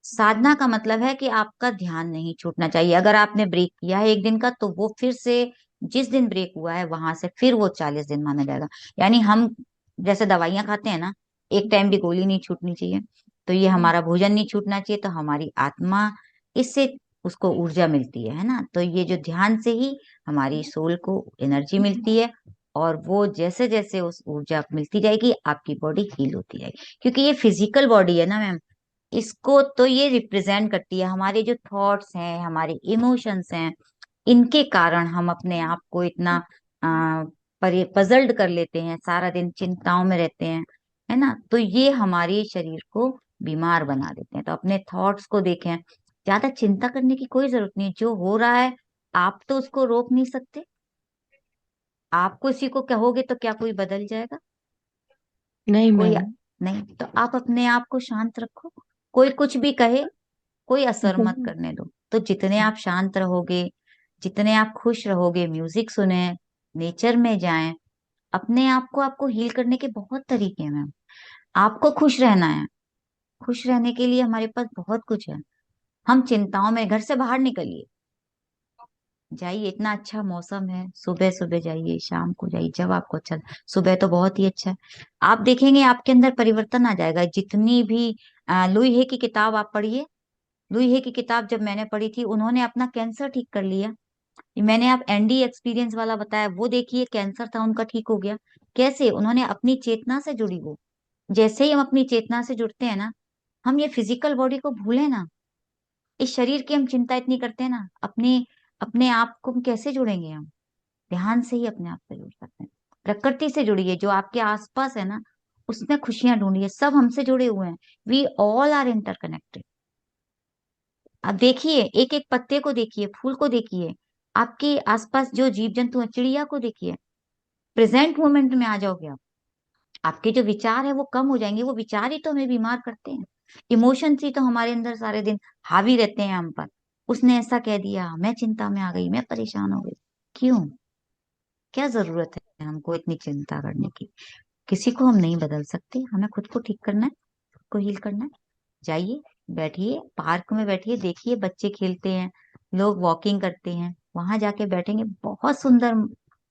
साधना का मतलब है कि आपका ध्यान नहीं छूटना चाहिए। अगर आपने ब्रेक किया है एक दिन का, तो वो फिर से जिस दिन ब्रेक हुआ है वहां से फिर वो 40 दिन माना जाएगा। यानी हम जैसे दवाइयां खाते हैं ना, एक टाइम भी गोली नहीं छूटनी चाहिए, तो ये हमारा भोजन नहीं छूटना चाहिए, तो हमारी आत्मा, इससे उसको ऊर्जा मिलती है ना? तो ये जो ध्यान से ही हमारी सोल को एनर्जी मिलती है, और वो जैसे जैसे उस ऊर्जा मिलती जाएगी आपकी बॉडी हील होती जाएगी। क्योंकि ये फिजिकल बॉडी है ना मैम, इसको तो ये रिप्रेजेंट करती है। हमारे जो थॉट्स हैं, हमारे इमोशंस हैं, इनके कारण हम अपने आप को इतना पजल्ड कर लेते हैं, सारा दिन चिंताओं में रहते हैं, है ना, तो ये हमारे शरीर को बीमार बना देते हैं। तो अपने थॉट्स को देखें, ज्यादा चिंता करने की कोई जरूरत नहीं है। जो हो रहा है आप तो उसको रोक नहीं सकते। आप किसी को कहोगे तो क्या कोई बदल जाएगा? नहीं कोई मैम। नहीं। तो आप अपने आप को शांत रखो, कोई कुछ भी कहे कोई असर मत करने दो। तो जितने आप शांत रहोगे, जितने आप खुश रहोगे, म्यूजिक सुने, नेचर में जाएं, अपने आप को, आपको हील करने के बहुत तरीके हैं मैम। आपको खुश रहना है, खुश रहने के लिए हमारे पास बहुत कुछ है। हम चिंताओं में, घर से बाहर निकलिए, जाइए, इतना अच्छा मौसम है, सुबह सुबह जाइए, शाम को जाइए, जब आपको अच्छा। सुबह तो बहुत ही अच्छा है, आप देखेंगे आपके अंदर परिवर्तन आ जाएगा। जितनी भी लुई है की किताब आप पढ़िए, लुई है की किताब जब मैंने पढ़ी थी, उन्होंने अपना कैंसर ठीक कर लिया। मैंने आप एनडी एक्सपीरियंस वाला बताया, वो देखिए, कैंसर था उनका, ठीक हो गया। कैसे? उन्होंने अपनी चेतना से जुड़ी वो। जैसे ही हम अपनी चेतना से जुड़ते हैं ना, हम ये फिजिकल बॉडी को भूले ना, इस शरीर की हम चिंता इतनी करते हैं ना, अपने अपने आप को हम कैसे जुड़ेंगे? हम ध्यान से ही अपने आप से जुड़ सकते हैं। प्रकृति से जुड़िए, जो आपके आसपास है ना, उसमें खुशियां ढूंढिए, सब हमसे जुड़े हुए हैं। We all are interconnected. आप देखिए, एक एक पत्ते को देखिए, फूल को देखिए, आपके आसपास जो जीव जंतु है, चिड़िया को देखिए। प्रेजेंट मोमेंट में आ जाओगे आप, आपके जो विचार है वो कम हो जाएंगे। वो विचार ही तो हमें बीमार करते हैं। इमोशंस ही तो हमारे अंदर सारे दिन हावी रहते हैं हम पर। उसने ऐसा कह दिया, मैं चिंता में आ गई, मैं परेशान हो गई। क्यों? क्या जरूरत है हमको इतनी चिंता करने की? किसी को हम नहीं बदल सकते, हमें खुद को ठीक करना है, खुद को हील करना है। जाइए, बैठिए, पार्क में बैठिए, देखिए बच्चे खेलते हैं, लोग वॉकिंग करते हैं, वहां जाके बैठेंगे, बहुत सुंदर,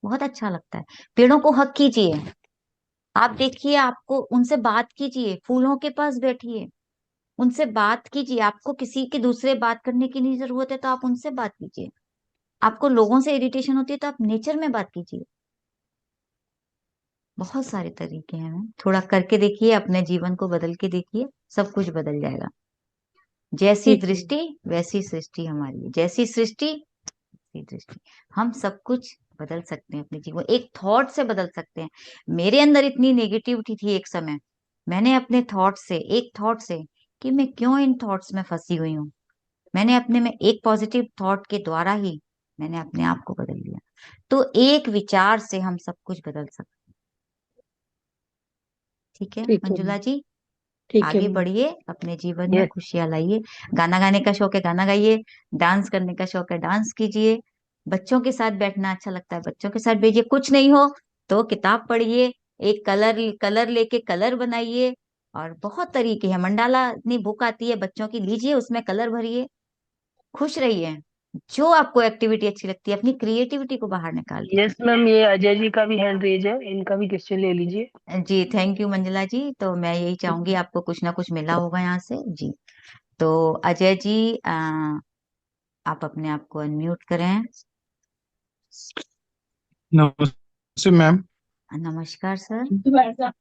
बहुत अच्छा लगता है। पेड़ों को हक कीजिए, आप देखिए, आपको उनसे बात कीजिए, फूलों के पास बैठिए, उनसे बात कीजिए। आपको किसी के दूसरे बात करने की नहीं जरूरत है तो आप उनसे बात कीजिए। आपको लोगों से इरिटेशन होती है तो आप नेचर में बात कीजिए। बहुत सारे तरीके हैं मैम, थोड़ा करके देखिए, अपने जीवन को बदल के देखिए, सब कुछ बदल जाएगा। जैसी ठीक है। दृष्टि वैसी सृष्टि हमारी है, जैसी सृष्टि वैसी दृष्टि। हम सब कुछ बदल सकते हैं, अपने जीवन एक थॉट से बदल सकते हैं। मेरे अंदर इतनी नेगेटिविटी थी एक समय, मैंने अपने थॉट से, एक थॉट से, कि मैं क्यों इन थॉट्स में फंसी हुई हूँ, मैंने अपने में एक पॉजिटिव थॉट के द्वारा ही मैंने अपने आप को बदल लिया। तो एक विचार से हम सब कुछ बदल सकते हैं। ठीक है ठीक है मंजुला मैम। जी, ठीक है आगे मैम। बढ़िए, अपने जीवन में यस। खुशियां लाइए। गाना गाने का शौक है, गाना गाइए। डांस करने का शौक है, डांस कीजिए। बच्चों के साथ बैठना अच्छा लगता है, बच्चों के साथ भेजिए। कुछ नहीं हो तो किताब पढ़िए, एक कलर कलर लेके कलर बनाइए। और बहुत तरीके हैं, मंडाला इतनी बुक आती है बच्चों की, लीजिए, उसमें कलर भरिए, खुश रहिए। जो आपको एक्टिविटी अच्छी लगती है, अपनी क्रिएटिविटी को बाहर निकालिए। यस मैम, ये अजय जी का भी हैंड रेज है, इनका भी क्वेश्चन ले लीजिए। जी थैंक यू मंजुला जी। तो मैं यही चाहूंगी, आपको कुछ ना कुछ मिला होगा यहाँ से जी। तो अजय जी, आप अपने आप को अनम्यूट करें। नमस्ते मैम। नमस्कार सर।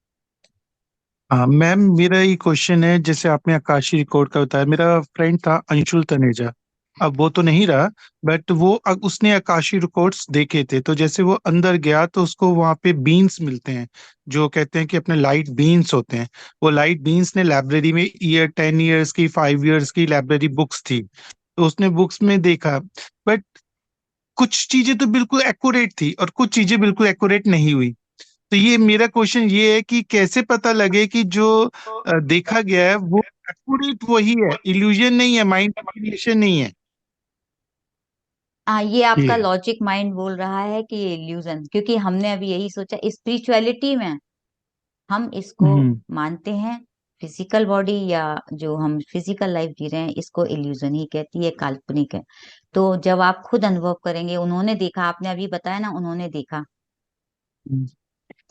हाँ मैम, मेरा ये क्वेश्चन है, जैसे आपने आकाशी रिकॉर्ड का बताया, मेरा फ्रेंड था अंशुल तनेजा, अब वो तो नहीं रहा, बट वो उसने आकाशी रिकॉर्ड्स देखे थे। तो जैसे वो अंदर गया तो उसको वहाँ पे बीन्स मिलते हैं, जो कहते हैं कि अपने लाइट बीन्स होते हैं। वो लाइट बीन्स ने लाइब्रेरी में 10 ईयर्स की, 5 ईयर्स की लाइब्रेरी बुक्स थी, तो उसने बुक्स में देखा, बट कुछ चीजें तो बिल्कुल एक्यूरेट थी और कुछ चीजें बिल्कुल एक्यूरेट नहीं हुई। तो ये मेरा क्वेश्चन ये है कि कैसे पता लगे कि जो देखा गया है वो एक्यूरेट वही है, इल्यूजन नहीं है, माइंड क्रिएशन नहीं है। ये आपका ये लॉजिक माइंड बोल रहा है कि ये इल्यूजन, क्योंकि हमने अभी यही सोचा, स्पिरिचुअलिटी में हम इसको हम्म। मानते हैं। फिजिकल बॉडी या जो हम फिजिकल लाइफ जी रहे हैं, इसको इल्यूजन ही कहती है, काल्पनिक है। तो जब आप खुद अनुभव करेंगे, उन्होंने देखा, आपने अभी बताया ना, उन्होंने देखा, हम्म।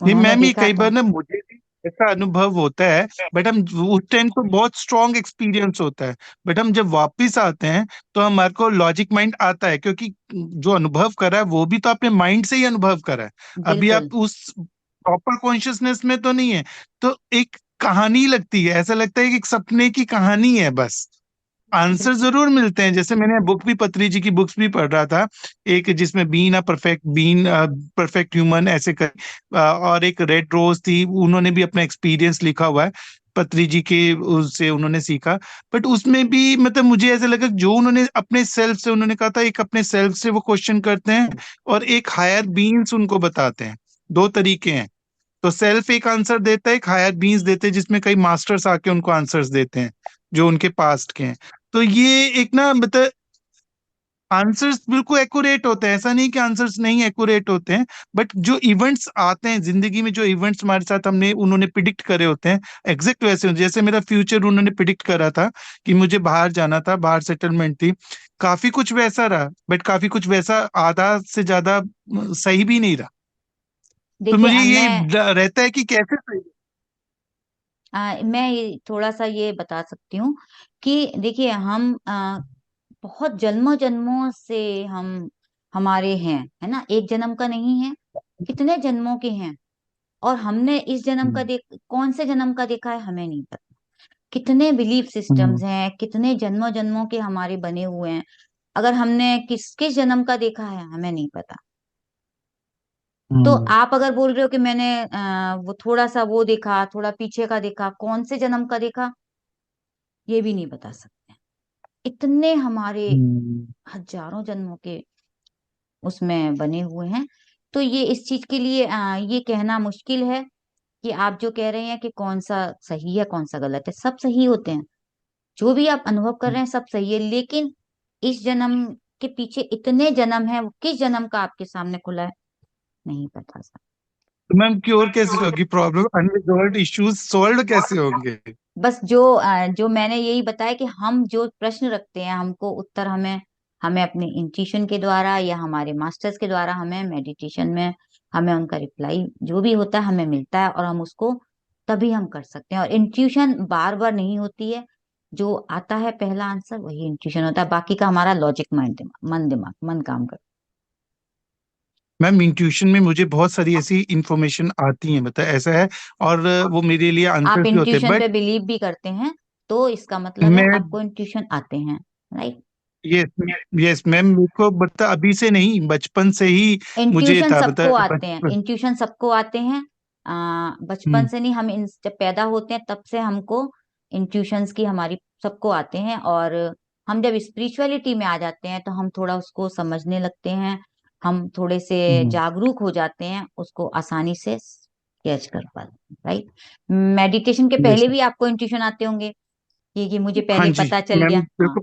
नहीं उन्होंने मैम, ये देखा कई तो। बार ना मुझे भी ऐसा अनुभव होता है, बट हम उस टाइम तो बहुत स्ट्रॉन्ग एक्सपीरियंस होता है, बट हम जब वापस आते हैं तो हमारे को लॉजिक माइंड आता है, क्योंकि जो अनुभव करा है वो भी तो अपने माइंड से ही अनुभव करा है। अभी बिल्कुल। आप उस प्रॉपर कॉन्शियसनेस में तो नहीं है, तो एक कहानी लगती है, ऐसा लगता है कि एक सपने की कहानी है बस। आंसर जरूर मिलते हैं। जैसे मैंने बुक भी, पत्री जी की बुक्स भी पढ़ रहा था, एक जिसमें बीन परफेक्ट ह्यूमन ऐसे कर, और एक रेड रोज थी, उन्होंने भी अपना एक्सपीरियंस लिखा हुआ है, पत्री जी के उससे उन्होंने सीखा। बट उसमें भी मतलब मुझे ऐसा लगा जो उन्होंने अपने सेल्फ से, उन्होंने कहा था एक अपने सेल्फ से वो क्वेश्चन करते हैं और एक हायर बीइंग्स उनको बताते हैं। दो तरीके हैं। तो सेल्फ एक आंसर देता है, एक हायर बीइंग्स देते हैं, जिसमें कई मास्टर्स आके उनको आंसर्स देते हैं जो उनके पास्ट के हैं। तो ये एक ना मतलब आंसर्स बिल्कुल एक्यूरेट होते हैं, ऐसा नहीं कि आंसर्स नहीं एक्यूरेट होते हैं, बट जो इवेंट्स आते हैं जिंदगी में, जो इवेंट्स हमारे साथ हमने उन्होंने प्रिडिक्ट करे होते हैं, एग्जैक्ट वैसे होते हैं। जैसे मेरा फ्यूचर उन्होंने प्रिडिक्ट करा था कि मुझे बाहर जाना था, बाहर सेटलमेंट थी, काफी कुछ वैसा रहा, बट काफी कुछ वैसा आधा से ज्यादा सही भी नहीं रहा। तो देखिए मुझे ये मैं रहता है कि कैसे सही। मैं ये थोड़ा सा ये बता सकती हूँ कि देखिए हम बहुत जन्मों जन्मों से हम हमारे हैं, है ना, एक जन्म का नहीं है, कितने जन्मों के हैं। और हमने इस जन्म का हम्म, कौन से जन्म का देखा है हमें नहीं पता। कितने बिलीफ सिस्टम्स हम्म, हैं, कितने जन्मों जन्मों के हमारे बने हुए हैं। अगर हमने किस किस जन्म का देखा है हमें नहीं पता। तो हम्म, आप अगर बोल रहे हो कि मैंने वो थोड़ा सा वो देखा, थोड़ा पीछे का देखा, कौन से जन्म का देखा, ये भी नहीं बता सकते। इतने हमारे हम्म, हजारों जन्मों के उसमें बने हुए हैं। तो ये इस चीज के लिए ये कहना मुश्किल है कि आप जो कह रहे हैं कि कौन सा सही है कौन सा गलत है। सब सही होते हैं, जो भी आप अनुभव कर रहे हैं सब सही है, लेकिन इस जन्म के पीछे इतने जन्म है, वो किस जन्म का आपके सामने खुला है नहीं पता सर। तो मैम क्योर कैसे होगी प्रॉब्लम, अनरिजॉल्व्ड इश्यूज सॉल्व कैसे होंगे? बस जो मैंने यही बताया कि हम जो प्रश्न रखते हैं हमको उत्तर हमें हमें अपने इंट्यूशन के द्वारा या हमारे मास्टर्स के द्वारा, हमें मेडिटेशन में हमें उनका रिप्लाई जो भी होता है हमें मिलता है, और हम उसको तभी हम कर सकते हैं। और इंट्यूशन बार बार नहीं होती है, जो आता है पहला आंसर वही इंट्यूशन होता है, बाकी का हमारा लॉजिक माइंड दिमाग मन काम करता मैम इंट्यूशन में मुझे बहुत सारी ऐसी इंफॉर्मेशन आती है, मतलब ऐसा है, और वो मेरे लिए है। आप आंसर्स भी होते हैं, इंट्यूशन बट पे बिलीव भी करते हैं, तो इसका मतलब है मैं आपको इंट्यूशन आते हैं, राइट। यस, यस मैम, मेरे को बता अभी से नहीं, बचपन से ही मुझे इंट्यूशन था, बता सबको आते हैं, बचपन। इंट्यूशन सबको आते हैं। बचपन हम्म, से नहीं, हम जब पैदा होते हैं तब से हमको इंट्यूशंस की हमारी सबको आते हैं। और हम जब स्पिरिचुअलिटी में आ जाते हैं तो हम थोड़ा उसको समझने लगते हैं, हम थोड़े से हम्म, जागरूक हो जाते हैं, उसको आसानी से कैच कर पाते हैं, राइट। मेडिटेशन के यस। पहले भी आपको इंट्यूशन आते होंगे कि मुझे हाँ पहले जी पता चल मैम, गया। हाँ बिल्कुल।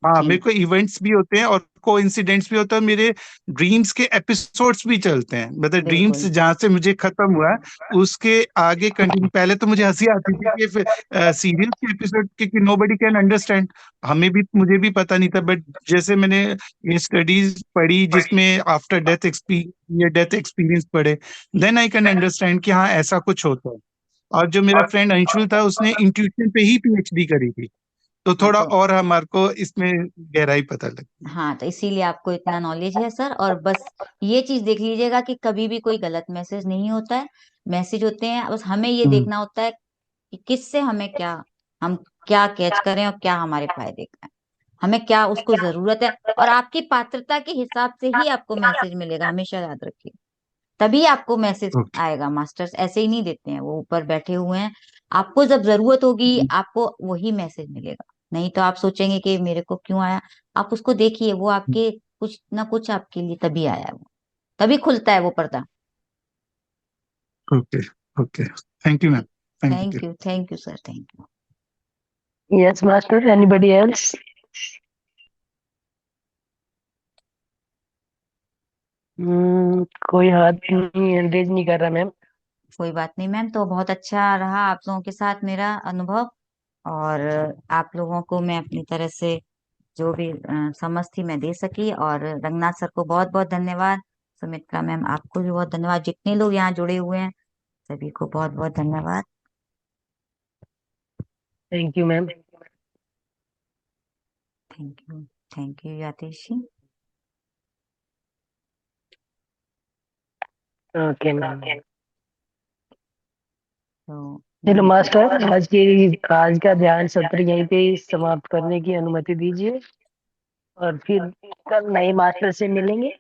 हाँ, जी, मेरे को इवेंट्स भी होते हैं और कोइंसिडेंट्स भी होता है, मेरे ड्रीम्स के एपिसोड्स भी चलते हैं, मतलब ड्रीम्स बिल्कुल जहाँ से मुझे खत्म हुआ है उसके आगे कंटिन्यू। पहले तो मुझे हंसी आती थी कि सीरियल के एपिसोड कि नोबडी कैन अंडरस्टैंड, हमें भी, मुझे भी पता नहीं था, बट जैसे मैंने ये स्टडीज पढ़ी जिसमें आफ्टर डेथ एक्सपीरियंस या डेथ एक्सपीरियंस पढ़े, देन आई कैन अंडरस्टैंड कि हाँ ऐसा कुछ होता है। और जो मेरा फ्रेंड अंशुल था उसने इंट्यूशन पे ही पीएचडी करी थी, तो हाँ। थोड़ा तो और हमारे को इसमें गहराई पता लगती है। हाँ, तो इसीलिए आपको इतना नॉलेज है सर। और बस ये चीज देख लीजिएगा कि कभी भी कोई गलत मैसेज नहीं होता है, मैसेज होते हैं, बस हमें ये हम्म, देखना होता है कि किससे हमें क्या, हम क्या कैच करें और क्या हमारे फायदे का है, हमें क्या उसको जरूरत है। और आपकी पात्रता के हिसाब से ही आपको मैसेज मिलेगा, हमेशा याद रखिए। तभी आपको मैसेज ओके। आएगा, मास्टर्स ऐसे ही नहीं देते हैं, वो ऊपर बैठे हुए हैं। आपको जब जरूरत होगी आपको वही मैसेज मिलेगा, नहीं तो आप सोचेंगे कि मेरे को क्यों आया। आप उसको देखिए, वो आपके कुछ ना कुछ आपके लिए तभी आया है, वो तभी खुलता है वो पर्दा। Okay. Okay, thank you ma'am, thank you. Thank you sir, thank you. Yes, Master. Anybody else? कोई हाथ नहीं रेज नहीं कर रहा मैम। कोई बात नहीं मैम, तो बहुत अच्छा रहा आप लोगों के साथ मेरा अनुभव। और आप लोगों को मैं अपनी तरह से जो भी समझ थी मैं दे सकी। और रंगनाथ सर को बहुत बहुत धन्यवाद, सुमित्रा मैम आपको भी बहुत धन्यवाद, जितने लोग यहाँ जुड़े हुए हैं सभी को बहुत बहुत धन्यवाद। Thank you ma'am. Thank you, thank you Yatesh ji. Okay ma'am. तो चलो मास्टर, आज का ध्यान सत्र यहीं पे ही समाप्त करने की अनुमति दीजिए, और फिर कल नए मास्टर से मिलेंगे।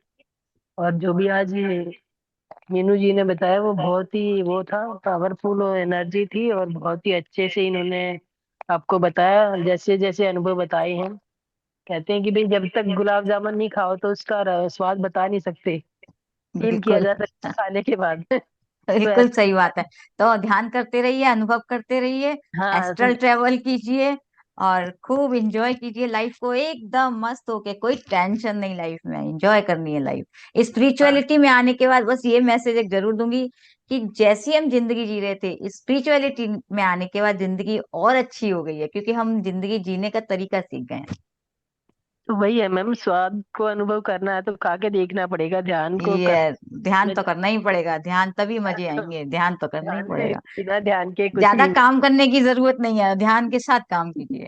और जो भी आज मीनू जी ने बताया वो बहुत ही वो था, पावरफुल एनर्जी थी, और बहुत ही अच्छे से इन्होंने आपको बताया, जैसे जैसे अनुभव बताए हैं। कहते हैं कि भाई जब तक गुलाब जामुन नहीं खाओ तो उसका स्वाद बता नहीं सकते, फील किया बिल्कुल। जा सकता है खाने के बाद। तो बिल्कुल सही बात है। तो ध्यान करते रहिए, अनुभव करते रहिए, हाँ एस्ट्रल ट्रेवल कीजिए और खूब एंजॉय कीजिए लाइफ को, एकदम मस्त होके। कोई टेंशन नहीं, लाइफ में एंजॉय करनी है लाइफ। स्पिरिचुअलिटी में आने के बाद बस ये मैसेज एक जरूर दूंगी कि जैसी हम जिंदगी जी रहे थे, स्पिरिचुअलिटी में आने के बाद जिंदगी और अच्छी हो गई है, क्योंकि हम जिंदगी जीने का तरीका सीख गए हैं। तो वही है मैम, स्वाद को अनुभव करना है तो खा के देखना पड़ेगा, ध्यान को कर ये ध्यान में तो करना ही पड़ेगा, ध्यान तभी मजे आएंगे, ध्यान तो करना ही ध्यान के पड़ेगा। बिना ध्यान के कुछ ज्यादा नहीं। काम करने की जरूरत नहीं है, ध्यान के साथ काम कीजिए।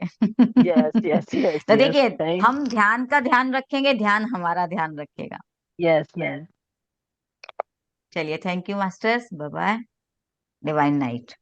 यस यस यस तो यस, देखिए, थैंक। हम ध्यान का ध्यान रखेंगे, ध्यान हमारा ध्यान रखेगा। Yes ma'am. चलिए, thank you masters, bye bye, divine night.